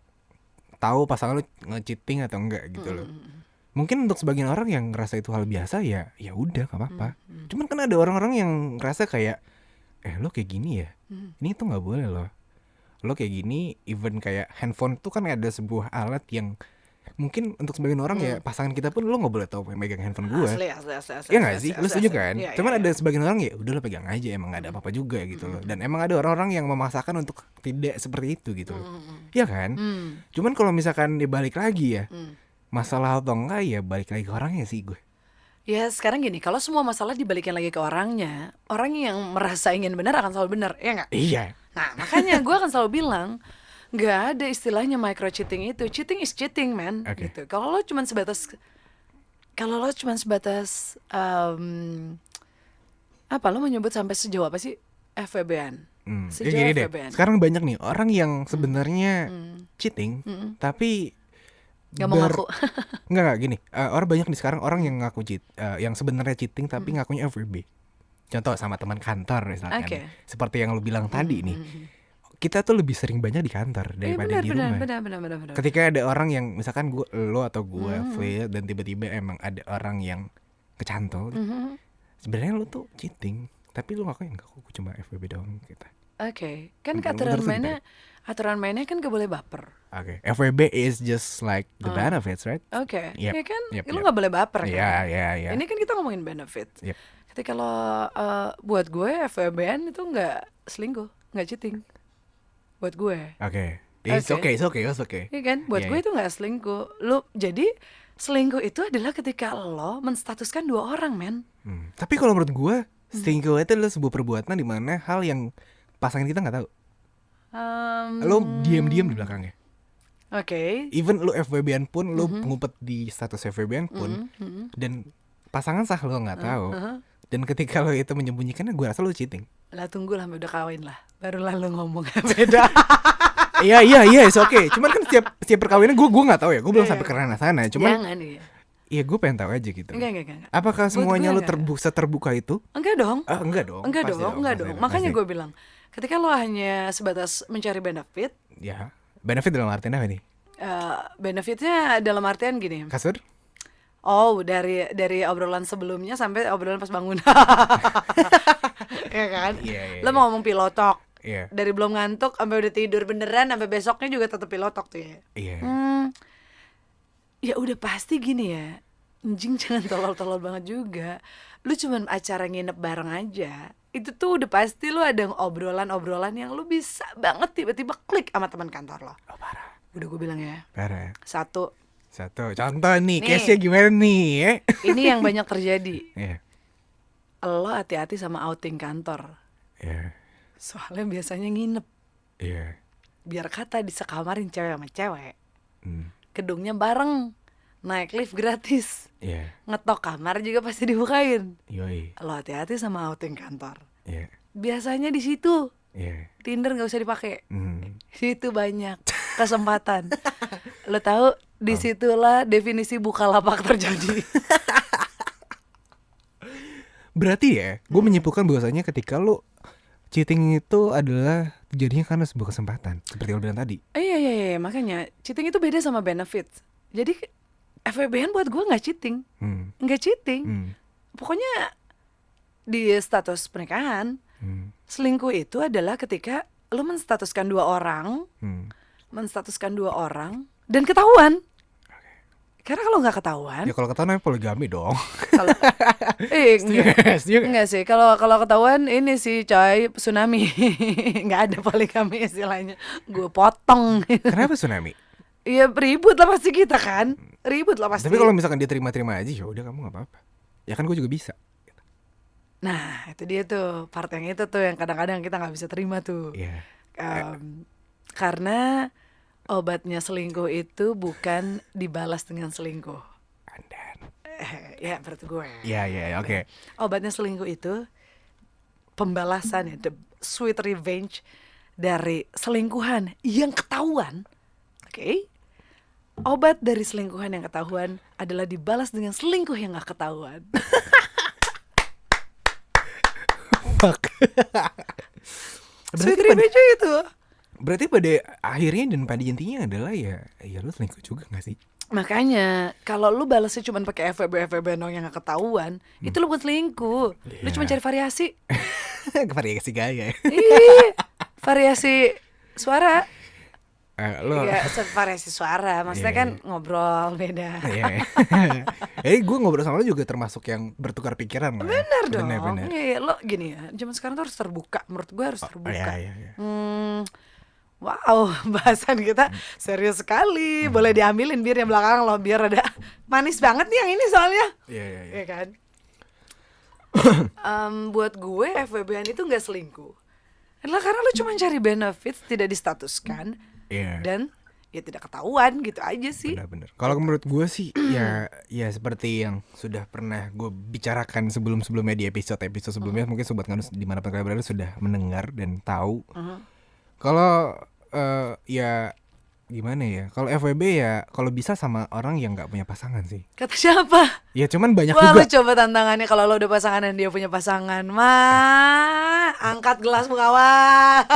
tahu pasangan lo nge-cheating atau enggak gitu loh. Mungkin untuk sebagian orang yang ngerasa itu hal biasa ya udah nggak apa-apa. Cuman kan ada orang-orang yang ngerasa kayak lo kayak gini ya, ini tuh nggak boleh loh. Lo kayak gini, even kayak handphone tuh kan ada sebuah alat yang mungkin untuk sebagian orang ya pasangan kita pun lo nggak boleh tahu megang handphone gue. Asli. Ya nggak sih, lo setuju kan? Ya, cuman ada sebagian orang ya udah lo pegang aja, emang nggak ada apa-apa juga gitu loh. Dan emang ada orang-orang yang memaksakan untuk tidak seperti itu gitu loh. Ya kan? Cuman kalau misalkan dibalik lagi ya, masalah atau enggak ya balik lagi ke orangnya sih gue. Ya sekarang gini, kalau semua masalah dibalikin lagi ke orangnya, orang yang merasa ingin benar akan selalu benar, ya nggak? Iya. Nah makanya gue akan selalu bilang, nggak ada istilahnya micro cheating itu. Cheating is cheating, man. Gitu. Kalau lo cuma sebatas apa lo menyebut sampai sejauh apa sih FWB-an? Ya gini deh. Sekarang banyak nih orang yang sebenarnya cheating, tapi Gak mau ngaku. Enggak gini. Orang banyak nih sekarang orang yang ngaku cheat, yang sebenarnya cheating tapi ngakunya FWB. Contoh sama teman kantor misalkan. Seperti yang lu bilang tadi nih. Kita tuh lebih sering banyak di kantor daripada di rumah. Benar. Ketika ada orang yang misalkan lo atau gue flirt dan tiba-tiba emang ada orang yang kecantol, sebenarnya lo tuh cheating, tapi lo ngakuin enggak, aku cuma FWB doang kita. Kan aturan mainnya kan gak boleh baper. FWB is just like the benefits, right? Ya kan? Lo gak boleh baper kan? Iya. Ini kan kita ngomongin benefit. Ketika lo buat gue FWB-an itu gak selingkuh, gak cheating. Buat gue. It's okay. Iya kan? Buat gue itu gak selingkuh. Jadi selingkuh itu adalah ketika lo menstatuskan dua orang, men. Tapi kalau menurut gue selingkuh itu adalah sebuah perbuatan di mana hal yang pasangan kita gak tahu. Lo diam-diam di belakangnya. Even lo FWB-an pun, lo ngumpet di status FWB-an pun, dan pasangan sah lo nggak tahu. Dan ketika lo itu menyembunyikannya, gue rasa lo cheating. Lah tunggu lah, udah kawin lah, barulah lo ngomong beda. Iya, it's okay. Cuman kan setiap perkawinan gue nggak tahu ya, gue belum sampai ke ranah sana. Cuman iya gue pengen tahu aja gitu. Enggak. Apakah semuanya lo terbuka itu? Enggak dong. Enggak dong. Makanya gue bilang, ketika lo hanya sebatas mencari benefit. Ya, benefit dalam artian apa nih? Benefitnya dalam artian gini. Kasur? Oh, dari obrolan sebelumnya sampai obrolan pas bangun. Ya kan? Lo mau ngomong pilotok. Dari belum ngantuk sampai udah tidur beneran sampai besoknya juga tetap pilotok tuh ya. Ya udah pasti gini ya. Anjing jangan tolol-tolol banget juga. Lu cuman acara nginep bareng aja. Itu tuh udah pasti lu ada obrolan-obrolan yang lu bisa banget tiba-tiba klik sama teman kantor lo. Oh, parah. Udah gue bilang ya. Parah. 1, Satu contoh nih, case-nya gimana nih? Ini yang banyak terjadi. Yeah. Lo hati-hati sama outing kantor. Yeah. Soalnya biasanya nginep. Yeah. Biar kata disekamarin cewek sama cewek. Gedungnya bareng, naik lift gratis. Yeah. Ngetok kamar juga pasti dibukain. Yoi. Lo hati-hati sama outing kantor. Yeah. Biasanya di situ. Yeah. Tinder nggak usah dipakai. Situ banyak kesempatan. Lo tahu disitulah definisi bukalapak terjadi. Berarti ya, gue menyimpulkan bahwasanya ketika lo cheating itu adalah jadinya karena sebuah kesempatan, seperti yang lo bilang tadi. Iya, makanya cheating itu beda sama benefit. Jadi FWB-an buat gue nggak cheating, nggak cheating. Pokoknya di status pernikahan, selingkuh itu adalah ketika lo menstatuskan dua orang dan ketahuan. Karena kalau nggak ketahuan, ya kalau ketahuan namanya poligami dong. Kalau enggak sih. Kalau ketahuan ini sih coy, tsunami. Nggak ada poligami istilahnya. Gue potong. Kenapa tsunami? Iya ribut lah pasti kita kan. Ribut lah pasti. Tapi kalau misalkan dia terima aja, ya udah kamu nggak apa-apa. Ya kan gue juga bisa. Nah itu dia tuh part yang itu tuh yang kadang-kadang kita nggak bisa terima tuh. Iya. Karena obatnya selingkuh itu bukan dibalas dengan selingkuh. Ya berarti gue. Iya, oke. Obatnya selingkuh itu pembalasan ya, the sweet revenge dari selingkuhan yang ketahuan. Oke. Obat dari selingkuhan yang ketahuan adalah dibalas dengan selingkuh yang gak ketahuan. Fuck. Sweet revenge itu. Berarti pada akhirnya dan pada intinya adalah ya lu selingkuh juga gak sih? Makanya kalau lu balasnya cuma pakai FWB dong yang gak ketahuan, itu lu bukan selingkuh. Lu cuma cari variasi. Variasi gaya. Iya, variasi suara. Iya, variasi suara. Maksudnya kan ngobrol beda. Gue ngobrol sama lo juga termasuk yang bertukar pikiran. Bener dong. Iya, lo gini ya, zaman sekarang tuh harus terbuka. Menurut gue harus terbuka. Wow, bahasan kita serius sekali. Boleh diambilin biar yang belakang lo, biar ada manis banget nih yang ini soalnya. Iya kan. Buat gue FWB-an itu nggak selingkuh. Adalah karena lo cuma cari benefit, tidak distatuskan, dan ya tidak ketahuan gitu aja sih. Benar. Kalau menurut gue sih ya seperti yang sudah pernah gue bicarakan sebelumnya di episode sebelumnya. Mungkin sobat Nganus dimanapun kalian berada sudah mendengar dan tahu. Kalau ya gimana ya, kalau FWB ya kalau bisa sama orang yang nggak punya pasangan sih. Kata siapa? Ya cuman banyak juga. Lu coba tantangannya kalau lo udah pasangan dan dia punya pasangan, angkat gelasmu kawan.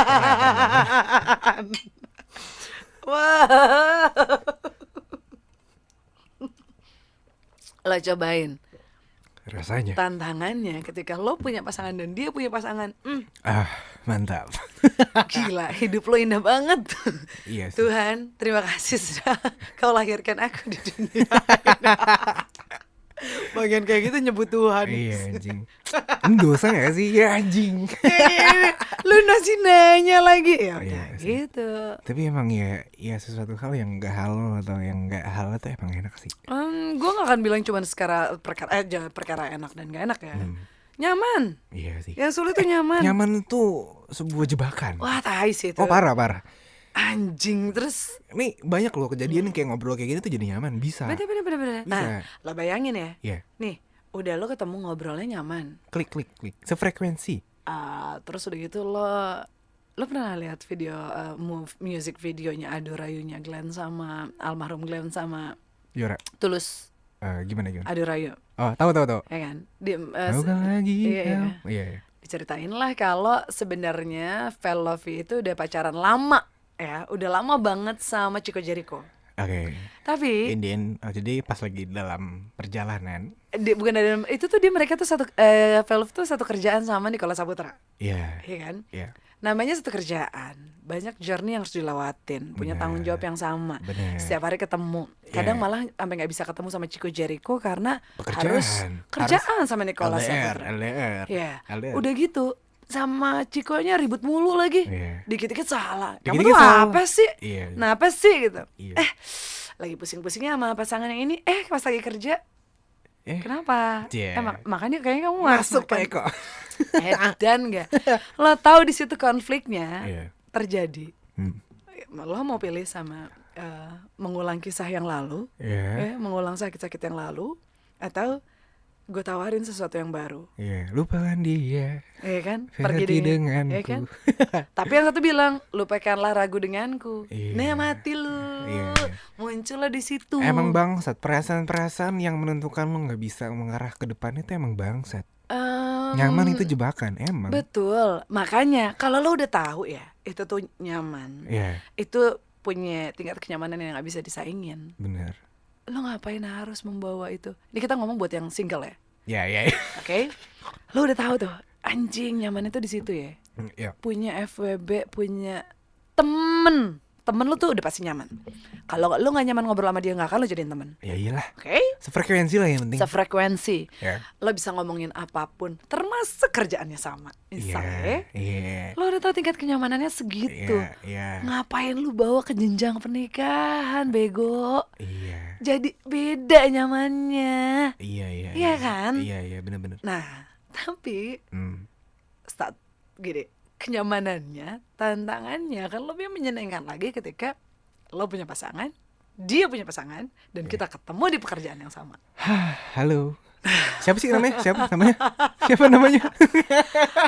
Wah. Lo cobain rasanya. Tantangannya ketika lo punya pasangan dan dia punya pasangan. Mantap. Gila, hidup lo indah banget. Iya sih. Tuhan, terima kasih sudah kau lahirkan aku di dunia. Bagian kayak gitu nyebut Tuhan. Iya anjing. Ini dosa gak sih? Ya anjing. Lu masih nanya lagi. Ya udah gitu. Tapi emang ya sesuatu hal yang gak halal atau yang gak halal tuh emang enak sih. Gue gak akan bilang cuma perkara enak dan gak enak ya. Nyaman. Iya sih. Yang sulit tuh nyaman. Nyaman tuh sebuah jebakan. Wah tai sih itu. Oh parah. Anjing, terus nih banyak loh kejadian kayak ngobrol kayak gini tuh jadi nyaman. Bisa. Bener. Nah, lo bayangin ya. Iya. Nih, udah lo ketemu ngobrolnya nyaman. Klik. Sefrekuensi. Terus udah gitu lo pernah lihat video music videonya Ado Rayunya Glenn sama almarhum Glenn sama Yora Tulus. Gimana? Ado Rayu. Oh, tahu. Ya kan? Bukan lagi. Iya. Diceritain lah kalau sebenarnya Vellovy itu udah pacaran lama. Ya, udah lama banget sama Chico Jericho. Oke. Tapi jadi pas lagi dalam perjalanan. Bukan dalam itu tuh mereka tuh Velov tuh satu kerjaan sama Nicholas Saputra. Iya. Iya kan? Iya. Namanya satu kerjaan, banyak journey yang harus dilewatin, punya tanggung jawab yang sama. Setiap hari ketemu. Kadang malah sampai nggak bisa ketemu sama Chico Jericho karena harus kerjaan sama Nicholas Saputra. LDR. Iya. Udah gitu. Sama Chico-nya ribut mulu lagi. Dikit-dikit salah. Kamu tuh salah. apa sih? Iya. Nah apa sih gitu. lagi pusing-pusingnya sama pasangan yang ini, pas lagi kerja, kenapa? Makanya kayaknya kamu masuk kayak kok. Edan gak? Lo tahu di situ konfliknya terjadi. Lo mau pilih sama mengulang kisah yang lalu, mengulang sakit-sakit yang lalu, atau gue tawarin sesuatu yang baru. Lupakan dia. Kan? Pergi denganku. Kan? Tapi yang satu bilang, lupakanlah ragu denganku. Nah, mati lu. Muncullah di situ. Emang bangsat, perasaan-perasaan yang menentukan lo nggak bisa mengarah ke depan itu emang bangsat. Nyaman itu jebakan, emang. Betul. Makanya kalau lo udah tahu ya, itu tuh nyaman. Itu punya tingkat kenyamanan yang nggak bisa disaingin. Bener. Lo ngapain harus membawa itu? Ini kita ngomong buat yang single ya. Oke. Lo udah tahu tuh, anjing nyaman itu di situ ya. Punya FWB, punya temen lo tuh udah pasti nyaman. Kalau lo nggak nyaman ngobrol sama dia, nggak akan lo jadiin temen. Ya iyalah. Oke. Sefrekuensi lah yang penting. Sefrekuensi. Lo bisa ngomongin apapun, termasuk kerjaannya sama. Misalnya, lo udah tahu tingkat kenyamanannya segitu. Ngapain lo bawa ke jenjang pernikahan, bego? Jadi beda nyamannya. Iya kan? Iya, benar-benar. Nah, tapi saat gini, kenyamanannya, tantangannya kan lebih menyenangkan lagi ketika lo punya pasangan, dia punya pasangan, dan kita ketemu di pekerjaan yang sama. Halo. Siapa sih namanya? Siapa namanya?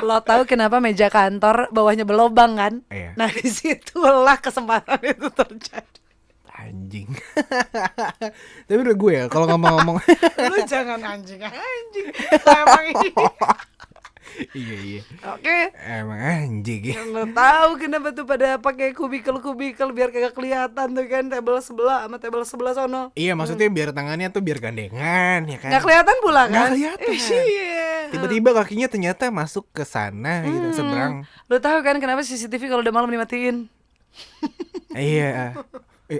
Lo tahu kenapa meja kantor bawahnya berlobang kan? Nah, disitulah kesempatan itu terjadi. Anjing. Tapi udah gue ya kalau ngomong-ngomong. Lu jangan anjing. Emang ini. Iya. Oke. Emang anjing ya. Lo tahu kenapa tuh pada pakai kubikel biar kagak kelihatan tuh kan, table sebelah sama table sebelah sono. Iya, maksudnya biar tangannya tuh biar gandengan ya kan. Nggak kelihatan pula kan? Nggak kelihatan. Tiba-tiba kakinya ternyata masuk ke sana gitu, seberang. Lo tahu kan kenapa CCTV kalau udah malam dimatiin? Iya.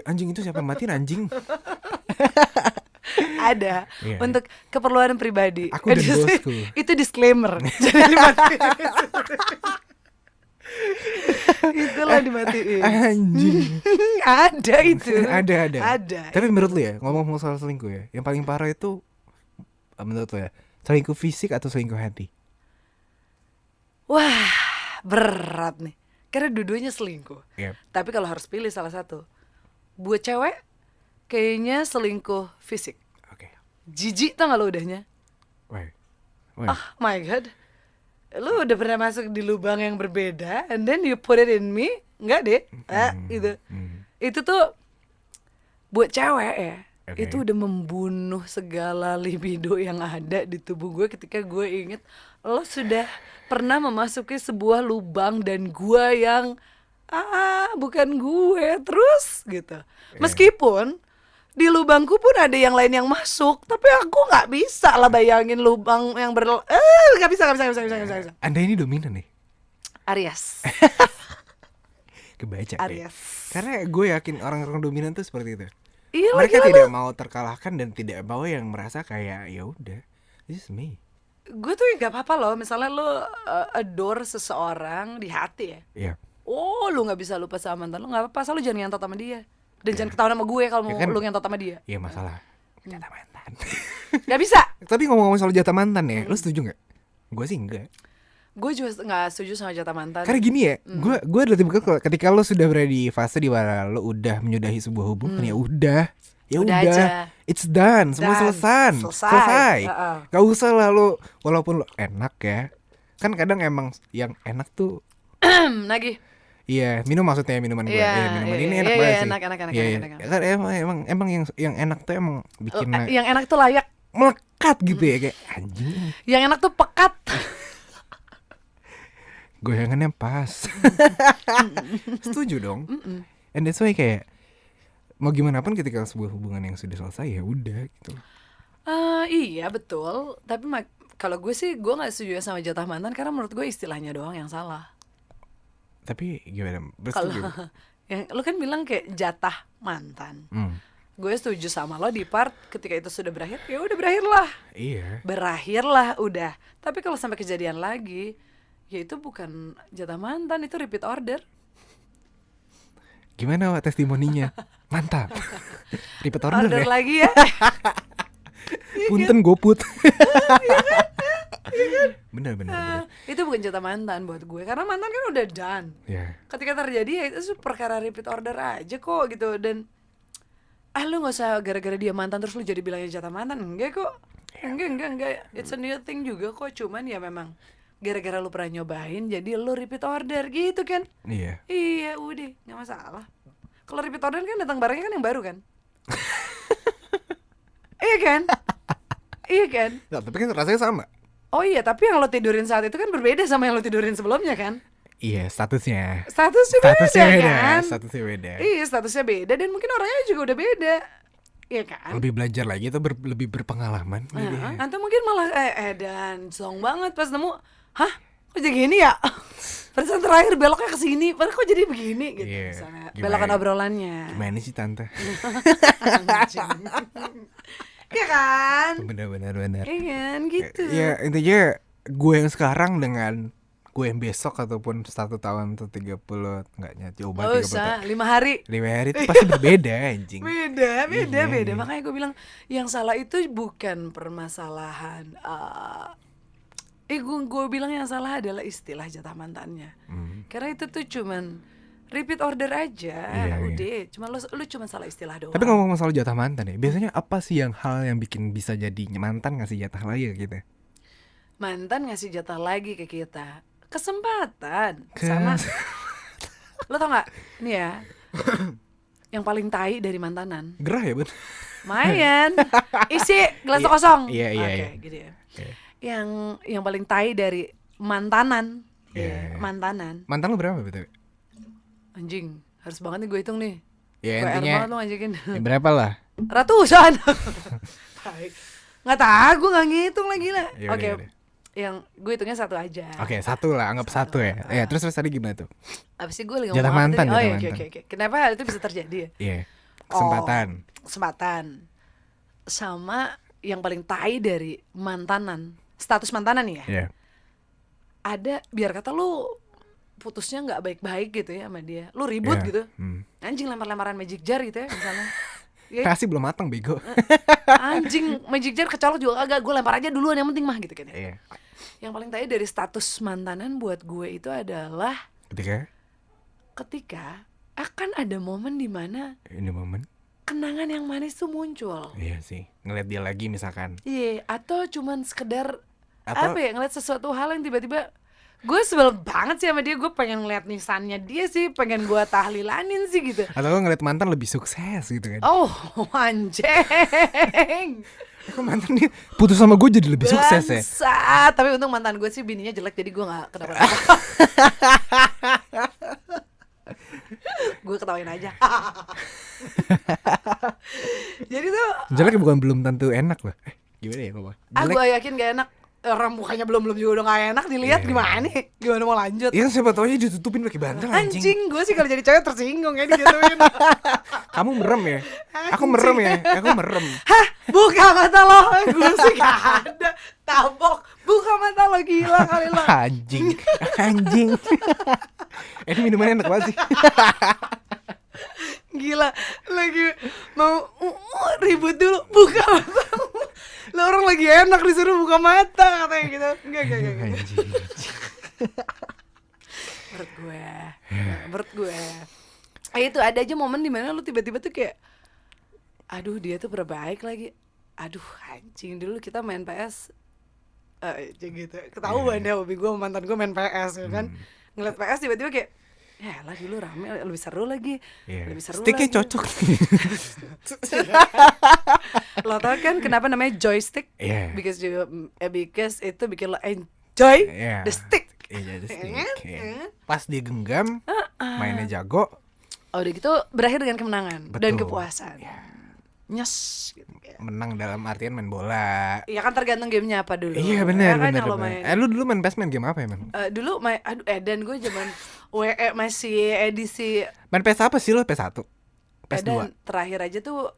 Anjing itu siapa matiin anjing? Ada untuk keperluan pribadi. Aku dan bosku. Itu disclaimer. Jangan dimatiin. Itulah dimatiin. Anjing. Ada itu. Ada. Tapi menurut lu ya, ngomong soal selingkuh ya, yang paling parah itu menurut lu ya, selingkuh fisik atau selingkuh hati? Wah, berat nih. Karena dua-duanya selingkuh. Tapi kalau harus pilih salah satu, buat cewek kayaknya selingkuh fisik. Jijik tau gak lo udahnya? Oh my god, lu udah pernah masuk di lubang yang berbeda and then you put it in me? Enggak deh. Gitu. Itu tuh buat cewek ya. Itu udah membunuh segala libido yang ada di tubuh gue ketika gue inget lo sudah pernah memasuki sebuah lubang dan gue yang bukan gue terus gitu. Meskipun di lubangku pun ada yang lain yang masuk, tapi aku nggak bisa lah bayangin lubang yang nggak bisa. Anda ini dominan nih. Aries. Kebaca Aries. Karena gue yakin orang-orang dominan tuh seperti itu. Iya, mereka tidak mau terkalahkan dan tidak mau yang merasa kayak ya udah, this is me. Gue tuh nggak apa-apa loh, misalnya lo adore seseorang di hati ya. Lu nggak bisa lupa sama mantan lo, nggak apa-apa, asal lo jangan ngentot sama dia. Dan jangan ketahuan sama gue kalau mau lu ngentot sama dia. Iya, masalah jatah mantan. Gak bisa. Tapi ngomong-ngomong soal jatah mantan ya, lu setuju gak? Gue sih enggak. Gue juga gak setuju sama jatah mantan. Karena gini ya, gue adalah tipe ketika lo sudah berada di fase di mana lo udah menyudahi sebuah hubungan, ya udah it's done, semua selesai. Gak usah lah lo, walaupun lo enak ya, kan kadang emang yang enak tuh lagi. Iya, minuman gue. Minuman ini enak banget sih. Enak. Kan emang yang enak tuh emang bikin yang enak tuh layak melekat gitu ya, kayak anjing. Yang enak tuh pekat. Goyangannya pas. Setuju dong. And that's why kayak mau gimana pun ketika sebuah hubungan yang sudah selesai ya udah gitu. Iya betul. Tapi kalau gue sih gue nggak setuju sama jatah mantan karena menurut gue istilahnya doang yang salah. Tapi gimana? Kalau yang lu kan bilang kayak jatah mantan. Gue setuju sama lo di part ketika itu sudah berakhir, ya udah berakhirlah. Iya. Berakhirlah udah. Tapi kalau sampai kejadian lagi, ya itu bukan jatah mantan, itu repeat order. Gimana Wak testimoninya? Mantap. Repeat order ya. lagi ya. Punten goput. Bener. Itu bukan jatah mantan buat gue, karena mantan kan udah done. Ketika terjadi ya itu perkara repeat order aja kok gitu. Dan lu gak usah gara-gara dia mantan terus lu jadi bilangnya jatah mantan. Enggak kok. Enggak. It's a new thing juga kok. Cuman ya memang gara-gara lu pernah nyobain jadi lu repeat order gitu kan. Iya udah gak masalah. Kalau repeat order kan datang barangnya kan yang baru kan. Iya kan? Nah, tapi kan rasanya sama. Oh iya, tapi yang lo tidurin saat itu kan berbeda sama yang lo tidurin sebelumnya kan? Iya, statusnya beda kan? Statusnya beda. Iya, statusnya beda dan mungkin orangnya juga udah beda. Iya kan? Lebih belajar lagi atau lebih berpengalaman. Atau mungkin malah dan song banget pas nemu, hah? Kok jadi gini ya? Perasaan terakhir beloknya ke sini, padahal kok jadi begini gitu. Misalnya belokan obrolannya. Gimana sih tante? Iya kan? Bener. Iya kan, gitu. Ya intinya gue yang sekarang dengan gue yang besok ataupun 1 tahun atau 30 enggaknya coba 30 tahun. 5 hari itu pasti berbeda anjing. Beda. Makanya gue bilang yang salah itu bukan permasalahan gue bilang yang salah adalah istilah jatah mantannya. Karena itu tuh cuman repeat order aja, udah. Cuma lu cuma salah istilah doang. Tapi ngomong masalah jatah mantan ya, biasanya apa sih hal yang bikin bisa jadi mantan ngasih jatah lagi ke kita? Mantan ngasih jatah lagi ke kita, kesempatan sama. Lo tau nggak? Nih ya, yang paling tai dari mantanan. Gerah ya bun? Mayan, isi gelas kosong. Iya. Oke, gitu ya. Yang paling tai dari mantanan. Mantanan. Mantan lu berapa betul? Anjing, harus banget nih gue hitung nih. Ya intinya banget lo ngajakin. Berapa lah? Ratusan. Nggak tahu, gue nggak ngitung lagi lah. Oke, yang gue hitungnya 1 aja. Oke, 1 lah, anggap 1 ya. Ya terus tadi gimana tuh? Abis itu gue lagi jatah ngomong mantan. Oke. Kenapa hal itu bisa terjadi ya? Iya. Kesempatan. Sama yang paling tai dari mantanan, status mantanan nih ya. Iya. Ada biar kata lu putusnya nggak baik-baik gitu ya sama dia, lu ribut gitu, anjing lempar-lemparan magic jar gitu ya misalnya. Kasih belum matang bego. Anjing magic jar kecolok juga agak, gue lempar aja duluan yang penting mah gitu kan ya. Iya. Yang paling tadi dari status mantanan buat gue itu adalah ketika akan ada momen di mana kenangan yang manis tuh muncul. Iya sih, ngeliat dia lagi misalkan. Iya, atau cuman sekedar ngeliat sesuatu hal yang tiba-tiba gue sebel banget sih sama dia, gue pengen ngeliat nisannya dia sih, pengen gue tahlilanin sih gitu. Atau lo ngeliat mantan lebih sukses gitu kan. Oh anjing. Kok mantan nih putus sama gue jadi lebih sukses ya? Tapi untung mantan gue sih bininya jelek, jadi gue gak kenapa-napa. Gue ketawain aja. Jadi tuh jelek bukan belum tentu enak loh. Gimana ya ngomong? Gue yakin gak enak. Orang mukanya belum juga udah gak enak dilihat. Gimana nih? Gimana mau lanjut? Iya siapa tau aja ditutupin pakai bantal anjing. Anjing, gue sih kalau jadi cewek tersinggung ya digituin. Kamu merem ya? Aku merem ya? Aku merem. Hah? Buka mata lo. Gue sih gak ada. Tabok. Buka mata lo, gila kali lo. Anjing. Ini minumannya enak banget sih. Gila, lagi mau ribut dulu, buka mata. Lah orang lagi enak disuruh buka mata katanya gitu. Enggak. Menurut gue. Itu ada aja momen dimana lu tiba-tiba tuh kayak, aduh dia tuh berbaik lagi. Aduh anjing, dulu kita main PS gitu. Ketahuan deh hobi gue, mantan gue main PS ya kan. Ngeliat PS tiba-tiba kayak, ya lah dulu rame, lebih seru lagi. Lebih seru sticknya lagi. Cocok. Lo tau kan kenapa namanya joystick? Because itu bikin lo enjoy the stick. Iya, the stick. Pas dia genggam, mainnya jago. Oh udah gitu berakhir dengan kemenangan. Betul. Dan kepuasan. Nyes gitu. Menang dalam artian main bola. Iya kan tergantung gamenya apa dulu. Iya benar. Lu dulu main PES main game apa emang? Dulu main dan gue zaman WE masih edisi. Main PES apa sih lo? PS1? PS2? Dan terakhir aja tuh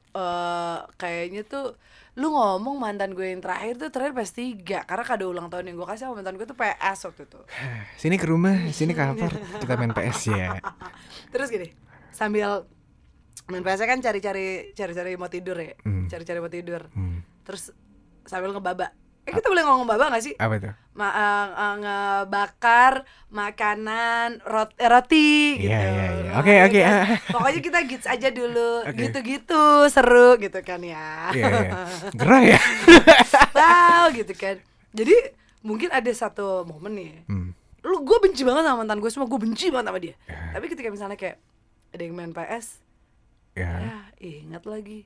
kayaknya tuh lu ngomong mantan gue yang terakhir PS3 karena kado ulang tahun yang gue kasih sama mantan gue tuh PS waktu itu. Sini ke rumah, sini ke kantor, kita main PS ya. Terus gini, sambil Main PS kan cari mau tidur ya. Cari mau tidur. Terus sambil ngebaba. Kita boleh ngomong ngebaba gak sih? Apa itu? Ngebakar makanan roti gitu. Iya. Oke. Pokoknya kita gigs aja dulu. Gitu-gitu seru gitu kan ya. Iya. Gerah ya. Wow gitu kan. Jadi mungkin ada satu momen nih. Gue benci banget sama mantan gue, semua gue benci banget sama dia. Tapi ketika misalnya kayak ada yang main PS, ingat lagi.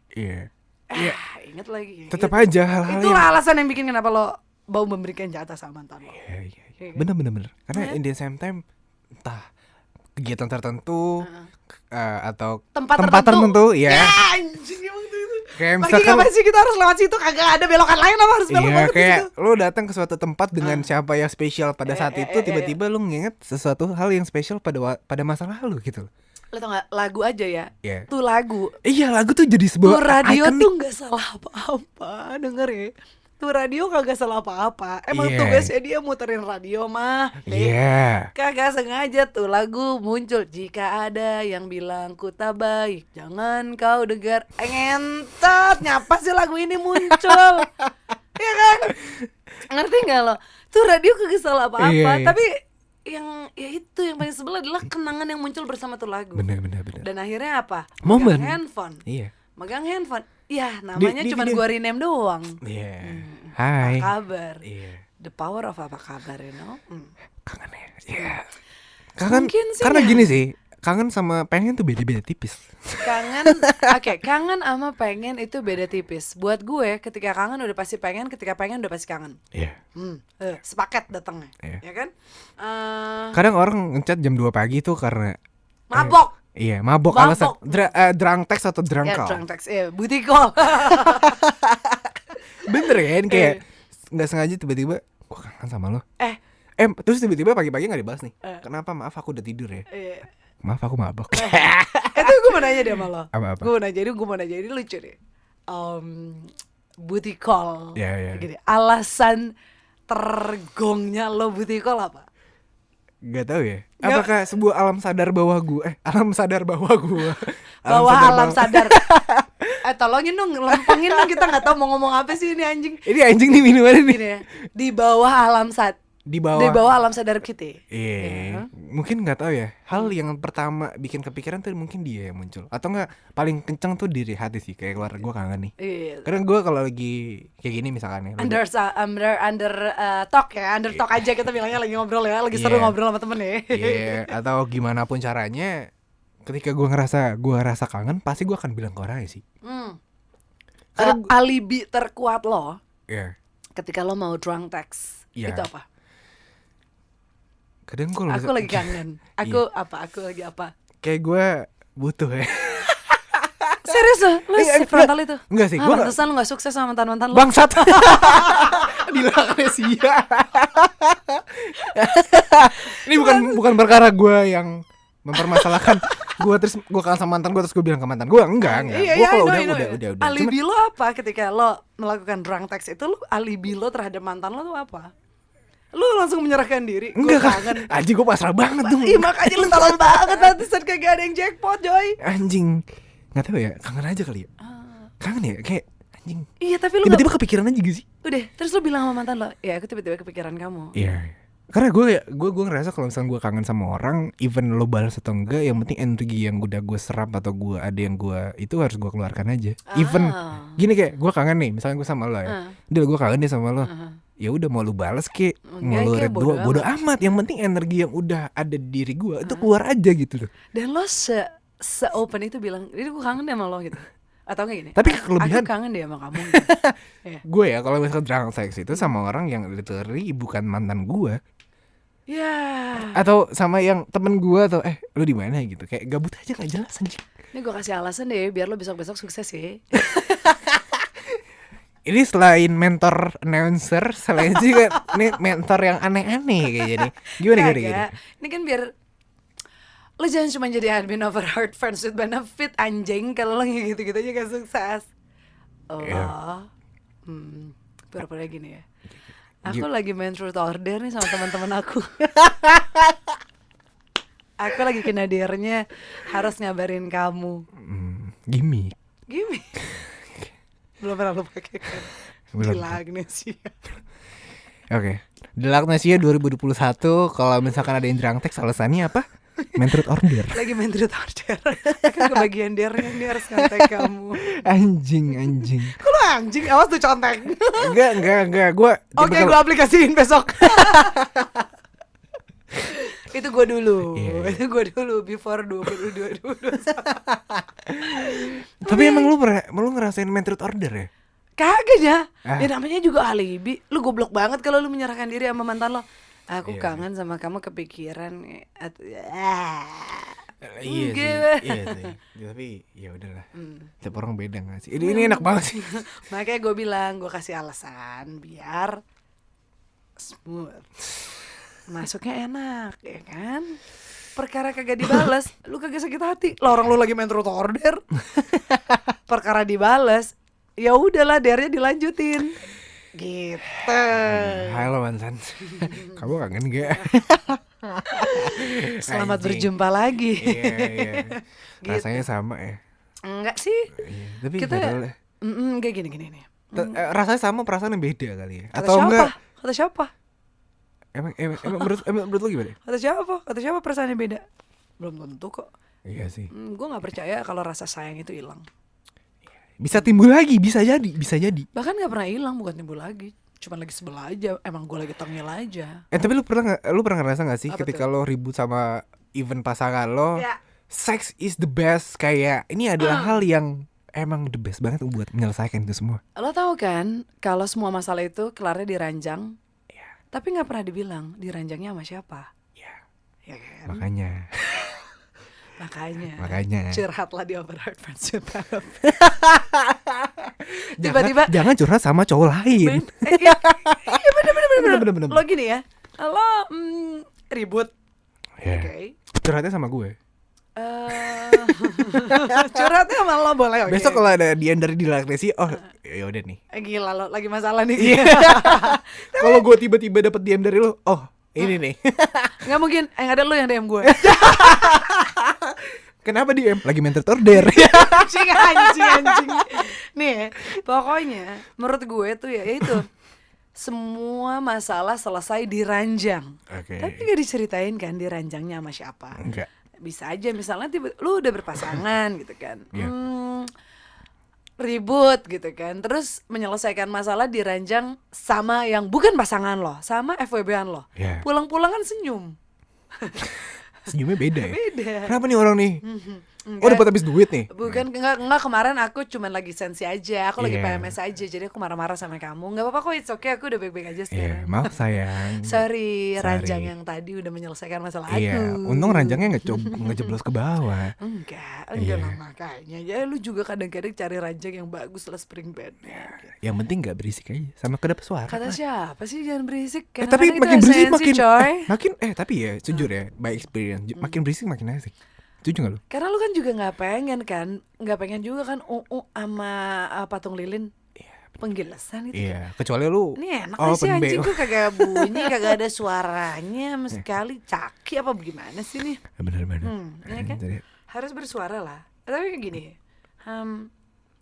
Ingat lagi. Tetap aja hal-hal itulah alasan yang bikin kenapa lo mau memberikan jatah sama mantan lo. Iya. Bener. Karena in the same time entah kegiatan tertentu atau tempat tertentu ya. Anjing emang tuh itu. Kayak misalkan apa sih kita harus lewat situ, kagak ada belokan lain apa harus belok banget kayak gitu. lo datang ke suatu tempat dengan siapa yang spesial pada saat itu, tiba-tiba lo nginget sesuatu hal yang spesial pada masa lalu gitu. Lo tau gak, lagu aja ya, tuh lagu. Iya, lagu tuh jadi sebuah tuh radio iconic. tuh gak salah apa-apa, denger ya. Tuh radio kagak salah apa-apa. Emang tugasnya dia muterin radio mah. Kagak sengaja tuh lagu muncul. Jika ada yang bilang ku tak baik, jangan kau dengar. Ngentot, nyapa sih lagu ini muncul. Iya kan? Ngerti gak lo? Tuh radio kagak salah apa-apa. Tapi yang itu yang paling sebel adalah kenangan yang muncul bersama tuh lagu. Bener. Dan akhirnya apa? Momen. Megang handphone. Ya namanya cuma gua rename doang. Hai. Apa kabar? The power of apa kabar, you know? Kangen ya. Kangen sih karena gini sih, kangen sama pengen tuh beda-beda tipis. Kangen sama pengen itu beda tipis. Buat gue ketika kangen udah pasti pengen, ketika pengen udah pasti kangen. Sepaket datangnya, ya kan? Kadang orang ngechat jam 2 pagi tuh karena mabok. Mabok. Alasan drunk text atau drunk call. Drunk text, booty call. Bener kan, kayak nggak sengaja tiba-tiba gua kangen sama lo. Terus tiba-tiba pagi-pagi nggak dibahas nih. Kenapa? Maaf aku udah tidur ya. Maaf aku mabok. Itu gue mau nanya deh sama lo. Apa? Gue mau nanya ini lucu deh. Booty call. Gini, alasan tergongnya lo booty call apa? Gak tahu ya. Apakah sebuah alam sadar bawah gue? Alam sadar bawah gue. Alam sadar. Tolongin dong, lempengin dong, kita nggak tahu mau ngomong apa sih ini anjing. Ini anjing nih minumannya nih. Gini ya, di bawah alam sadar kita. Mungkin nggak tahu ya. Hal yang pertama bikin kepikiran tuh mungkin dia yang muncul. Atau nggak paling kenceng tuh diri hati sih, kayak keluar gue kangen nih. Karena gue kalau lagi kayak gini misalkan ya. Under talk aja kita bilangnya, lagi ngobrol ya, lagi seru ngobrol sama temen ya. Atau gimana pun caranya, ketika gue ngerasa kangen, pasti gue akan bilang ke orangnya sih. Alibi terkuat lo. Ketika lo mau drunk text, itu apa? Kadang aku lagi kangen. Aku lagi apa? Kayak gue butuh ya. Serius lo? Lu frontal itu? Enggak sih, gue pantesan lu gak sukses sama mantan-mantan lo. Bangsat. Bilang Anesia. Ini bukan perkara gue yang mempermasalahkan gue kangen sama mantan gue terus gue bilang ke mantan gue. Enggak. Gue kalau udah. Alibi lo apa ketika lo melakukan drunk text itu? Lo alibi lo terhadap mantan lo tuh apa? Lu langsung menyerahkan diri? Enggak kan, anjing gue pasrah banget tuh. Makanya lu tolong banget nanti saat kagak ada yang jackpot Joy. Anjing, gak tahu ya, kangen aja kali ya. Kangen ya, kayak anjing. Iya tapi lu tiba-tiba kepikiran aja gitu sih. Udah, terus lu bilang sama mantan lo, ya aku tiba-tiba kepikiran kamu. Iya. Karena gue ngerasa kalau misalnya gue kangen sama orang, even lo balas atau enggak, yang penting energi yang udah gue serap atau gue ada yang gue itu harus gue keluarkan aja. Even gini kayak gue kangen nih, misalnya gue sama lo ya, udah gue kangen nih sama lo. Ya udah mau lu balas ke, mau lu red dua, bodo amat. Yang penting energi yang udah ada di diri gue itu keluar aja gitu loh. Dan lo se-open itu bilang, ini gue kangen deh sama lo gitu. Atau kayak gini, tapi kelebihan aku kangen deh sama kamu gitu. Gue ya kalau misalnya drunk sex itu sama orang yang literally bukan mantan gue. Atau sama yang temen gue atau lu di mana gitu, kayak gabut aja nggak jelas anjing. Ini gue kasih alasan deh biar lo besok sukses ya. Ini selain mentor announcer, selain juga nih mentor yang aneh-aneh kayak gini. Gimana? Ini kan biar lo jangan cuma jadi admin overheard friends with benefit anjing. Kalau lo gitu-gitu aja gak sukses. Pura-pura gini ya. Aku lagi main truth order nih sama teman-teman aku. Aku lagi kena dirnya harus ngabarin kamu. Gimik. Belum pernah lu pakai kan? Belum. Gila Agnesia. Oke. Delak Nasia 2021 kalau misalkan ada yang drunk text alasannya apa? Main truth order. Lagi main truth order. Kan kebagian dernya nih harus ngontek kamu. Anjing. Kok lu anjing? Awas tuh contek. Enggak. Gua Oke, gua aplikasiin besok. Itu gue dulu. Yeah. Itu gue dulu before 2022. Tapi emang lu ngerasain main truth order ya? Kagak ya. Ya namanya juga alibi. Lu goblok banget kalau lu menyerahkan diri sama mantan lo. Aku kangen sama kamu, kepikiran. Iya sih. Tapi ya udahlah. Tiap orang beda nggak sih? Ini enak banget sih. Makanya gue bilang, gue kasih alasan biar smooth. Masuknya enak, ya kan? Perkara kagak dibales, lu kagak sakit hati. Lah orang lu lagi main truth order. Perkara dibales, ya udahlah, dernya dilanjutin. Gitu. Halo mantan. Kamu kangen gak? Selamat berjumpa lagi. Iya. Gitu. Rasanya sama ya? Enggak sih. Iya, tapi Kita kayak gini nih. Rasanya sama, perasaan yang beda kali ya? Kata Atau siapa? enggak? Kata siapa? Emang menurut lu gimana? Kata siapa perasaannya beda? Belum tentu kok. Iya sih. Gue nggak percaya kalau rasa sayang itu hilang. Bisa timbul lagi, bisa jadi. Bahkan nggak pernah hilang, bukan timbul lagi. Cuman lagi sebel aja. Emang gue lagi tengil aja. Tapi lu pernah ngerasa nggak sih Apa ketika lo ribut sama even pasangan lo, sex is the best, kayak ini adalah hal yang emang the best banget buat menyelesaikan itu semua. Lo tahu kan kalau semua masalah itu kelarnya di ranjang. Tapi nggak pernah dibilang diranjangnya sama siapa. Ya kan? Makanya curhatlah di Overheard Friendship Therapy. Tiba-tiba jangan curhat sama cowok lain. Iya bener. Lo gini ya, lo ribut. Oke. Curhatnya sama gue. Curhatnya sama lo boleh. Okay. Besok kalau ada DM dari Delak Nasia, ya udah nih. Gila lo lagi masalah nih. Kalau gue tiba-tiba dapet DM dari lo, ini nih. Nggak mungkin, yang ada lo yang DM gue. Kenapa DM? Lagi main truth order. Anjing. Nih, pokoknya menurut gue tuh ya itu semua masalah selesai di ranjang. Tapi gak diceritain kan di ranjangnya sama siapa. Enggak. Bisa aja misalnya lu udah berpasangan gitu kan. Ribut gitu kan. Terus menyelesaikan masalah di ranjang sama yang bukan pasangan lo, sama FWB-an lo. Pulang-pulang kan senyum. Senyumnya beda ya? Beda. Kenapa nih orang nih? Dapat habis duit nih? Bukan, enggak kemarin aku cuman lagi sensi aja. Aku lagi PMS aja, jadi aku marah-marah sama kamu. Enggak apa-apa kok, it's okay, aku udah baik-baik aja sekarang. Maaf sayang. Sorry, ranjang yang tadi udah menyelesaikan masalah aku. Untung ranjangnya ngejeblos ke bawah. Enggak lah makanya. Ya lu juga kadang-kadang cari ranjang yang bagus lah, spring bed. Yang penting gak berisik aja, sama kedap suara. Kata siapa sih jangan berisik? Tapi makin berisik makin tapi ya jujur ya, by experience, makin berisik makin asik. Setuju gak lu? Karena lu kan juga gak pengen juga kan sama patung lilin. Penggilasan itu. Iya, kecuali lu ini enak sih anjing, gue kagak bunyi, kagak ada suaranya sama sekali. Caki apa gimana sih nih? Bener-bener. Ya kan? Harus bersuara lah. Tapi kayak gini,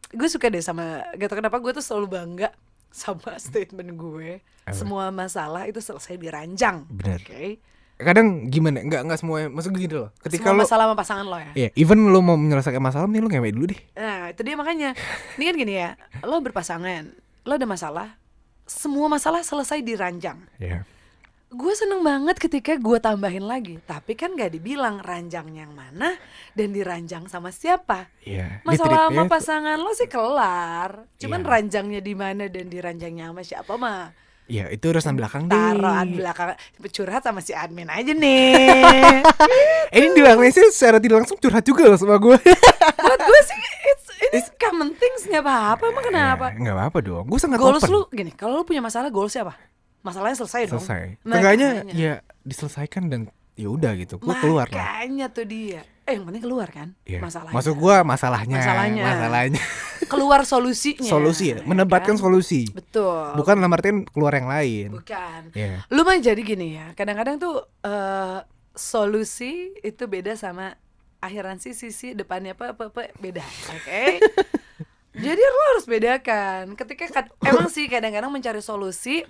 gue suka deh sama, gak tau kenapa gue tuh selalu bangga sama statement gue. Semua masalah itu selesai di ranjang. Bener. Okay? Kadang gimana, nggak semua, maksud gue gitu loh. Ketika semua masalah sama pasangan lo ya. Iya, even lo mau menyelesaikan masalah, nih lo ngewe dulu deh. Nah itu dia makanya. Ini kan gini ya, lo berpasangan, lo ada masalah, semua masalah selesai di ranjang. Iya. Gue seneng banget ketika gue tambahin lagi, tapi kan gak dibilang ranjang yang mana dan diranjang sama siapa. Iya. Masalah sama pasangan lo sih kelar, cuman ranjangnya di mana dan diranjangnya sama siapa mah. Ya itu urusan belakang deh. Taruhan belakang, curhat sama si admin aja nih. Ini bilangnya sih secara tidak langsung curhat juga loh sama gue. Buat gue sih it's common things, gak apa-apa. Emang kenapa? Gak apa-apa dong, gue sangat goals open. Lu gini, kalau lu punya masalah, goalsnya apa? Masalahnya selesai dong. Makanya ya diselesaikan dan ya udah gitu, gue keluar lah. Makanya tuh dia. Yang penting keluar kan, masalahnya. Maksud gue masalahnya. Keluar solusinya. Solusi ya, menempatkan solusi. Betul. Bukan dalam artian keluar yang lain. Bukan. Lu mah jadi gini ya, kadang-kadang tuh solusi itu beda sama akhiran si depannya beda. Oke. Jadi lo harus bedakan. Ketika emang sih kadang-kadang mencari solusi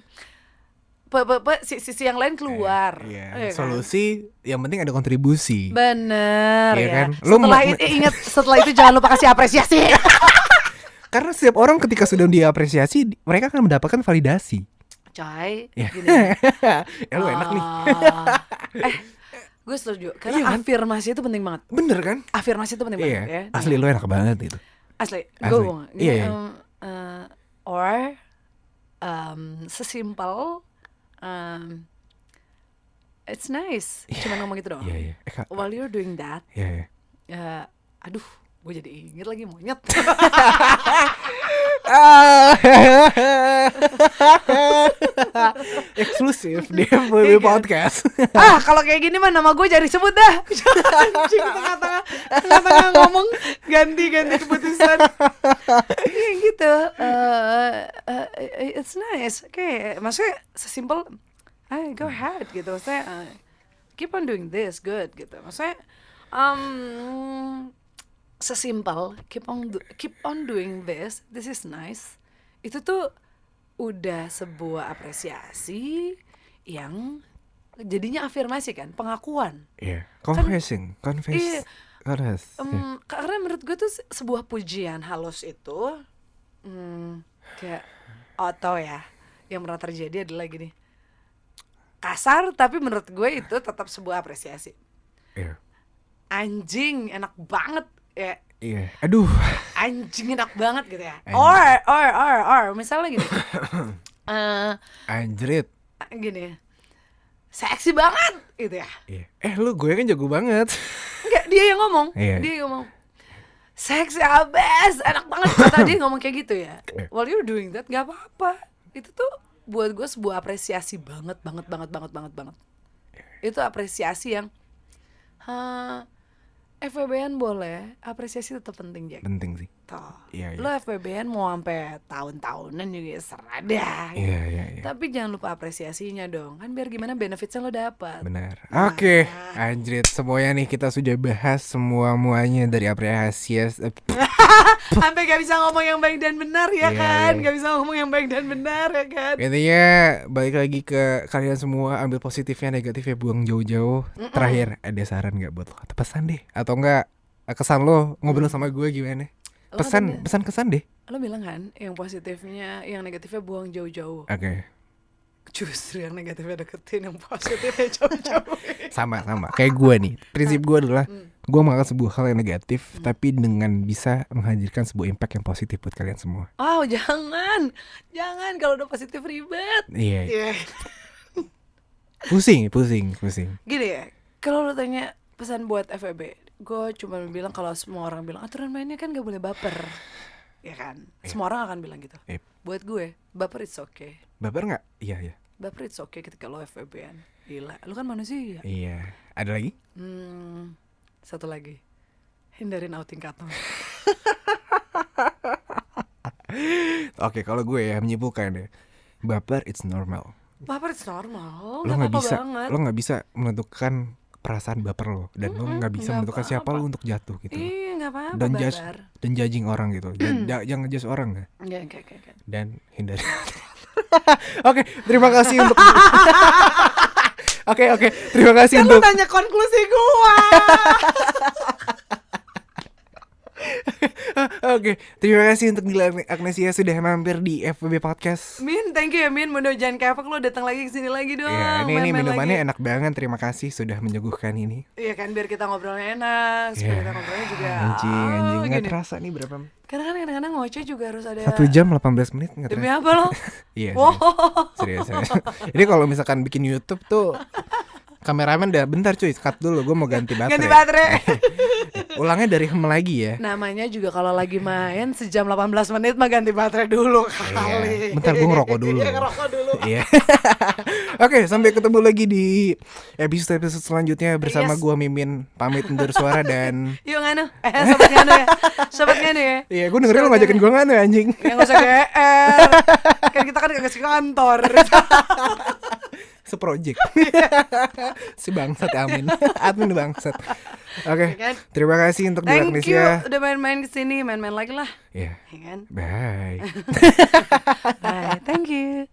sisi yang lain keluar. Iya. Solusi yang penting ada kontribusi. Bener ya. Kan? Setelah itu jangan lupa kasih apresiasi. Karena setiap orang ketika sudah diapresiasi, mereka akan mendapatkan validasi. Coy, gini. Lu enak nih. Gue setuju. Karena afirmasi itu penting banget. Bener kan? Afirmasi itu penting banget ya. Asli lu enak banget itu. Asli. Gue or sesimpel it's nice. Cuma ngomong gitu doang. While you're doing that, aduh, gue jadi inget lagi monyet. Eksklusif di FWB Podcast. Kalau kayak gini mah nama gue jadi sebut dah. Anjing, tengah-tengah ngomong ganti keputusan. Iya gitu. It's nice. Oke, maksudnya sesimpel go ahead gitu. Maksudnya keep on doing this, good gitu. Maksudnya sesimpel keep on doing this is nice. Itu tuh udah sebuah apresiasi yang jadinya afirmasi kan, pengakuan. Iya, confess. Karena menurut gue tuh sebuah pujian halus itu kayak ya, yang pernah terjadi adalah gini. Kasar tapi menurut gue itu tetap sebuah apresiasi. Iya. Anjing, enak banget. Ya. Iya. Aduh. Anjing enak banget gitu ya. Or misalnya gini. Anjrit. Gini. Seksi banget gitu ya. Iya. Lu gue kan jago banget. Enggak, dia yang ngomong. Iya. Dia yang ngomong. Seksi abis, enak banget. Kata dia ngomong kayak gitu ya. While you're doing that, gak apa-apa. Itu tuh buat gue sebuah apresiasi banget. Itu apresiasi yang FWB-an boleh, apresiasi tetap penting, Jack. Penting sih. Toh. Iya. Lo FWB-an mau sampai tahun-tahunan juga serah dah. Iya. Tapi jangan lupa apresiasinya dong. Kan biar gimana benefitsnya lo dapat. Benar. Oke. Anjrit, semuanya nih kita sudah bahas semuanya dari apresiasi. Sampai gak bisa ngomong yang baik dan benar ya kan. Gak bisa ngomong yang baik dan benar ya kan. Intinya balik lagi ke kalian semua, ambil positifnya, negatifnya buang jauh-jauh. Terakhir, ada saran gak buat lo? Atau pesan deh. Atau enggak kesan lo ngobrol sama gue gimana? Pesan kesan deh. Lo bilang kan yang positifnya, yang negatifnya buang jauh-jauh. Oke. Justru yang negatifnya deketin, yang positifnya jauh-jauh. Sama kayak gue nih. Prinsip gue adalah gue melakukan sebuah hal yang negatif, tapi dengan bisa menghadirkan sebuah impact yang positif buat kalian semua. Oh jangan kalau udah positif ribet. Iya. Pusing. Gini ya, kalau lo tanya pesan buat FWB, gue cuma bilang kalau semua orang bilang aturan mainnya kan gak boleh baper, ya kan? Semua orang akan bilang gitu. Buat gue, baper it's okay. Baper nggak? Iya. Baper it's okay ketika lo FWB-an. Gila, lo kan manusia. Iya. Ada lagi? Satu lagi, hindarin outing kantor. Oke, kalau gue ya menyimpulkan ya, baper it's normal. Baper it's normal. Lo nggak bisa menentukan perasaan baper lo, dan lo nggak bisa menentukan siapa lo untuk jatuh gitu. Iya, nggak apa-apa. Dan judging orang gitu. Jangan ngejudge orang ya. Enggak. Dan hindari. Oke, terima kasih untuk. Oke, terima kasih untuk. Lu nanya konklusi gua. Oke, terima kasih untuk Dila Agnesia sudah mampir di FWB Podcast. Min, thank you ya Min, mudah jangan kapok lo datang lagi kesini lagi dong. Iya, ini minumannya lagi. Enak banget, terima kasih sudah menyuguhkan ini. Iya kan, biar kita ngobrolnya enak, supaya kita ngobrolnya juga. Anjing, nggak terasa nih berapa? Karena kan kadang-kadang ngoceh juga harus ada 1 jam 18 menit nggak terasa. Demi apa lo? Iya, serius. Ini kalau misalkan bikin YouTube tuh kameramen udah bentar cuy, cut dulu, gue mau ganti baterai. Ulangnya dari hem lagi ya. Namanya juga kalau lagi main sejam 18 menit mah ganti baterai dulu kali. Bentar gue ngerokok dulu. Iya. Oke, sampai ketemu lagi di episode selanjutnya bersama gue Mimin, pamit undur suara dan yuk nganu. Sobat nganu ya. Sobat nganu ya. Iya, gue dengerin lo ngajakin gue nganu anjing. Ya enggak usah GR. Kan kita kan gak ngasih kantor. seproject. Si bangsat Amin. Admin bangsat. Oke. Kan? Terima kasih untuk Dua Agnesia. Udah main-main kesini, main-main lagi lah. Iya. Yeah. Kan? Bye. Bye. Thank you.